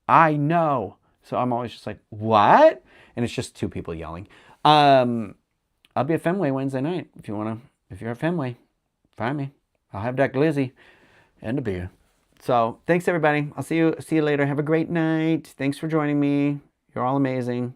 I know. So I'm always just like, what? And it's just two people yelling. I'll be at Fenway Wednesday night. If you're at Fenway, find me. I'll have that glizzy and a beer. So thanks, everybody. I'll see you later. Have a great night. Thanks for joining me. You're all amazing.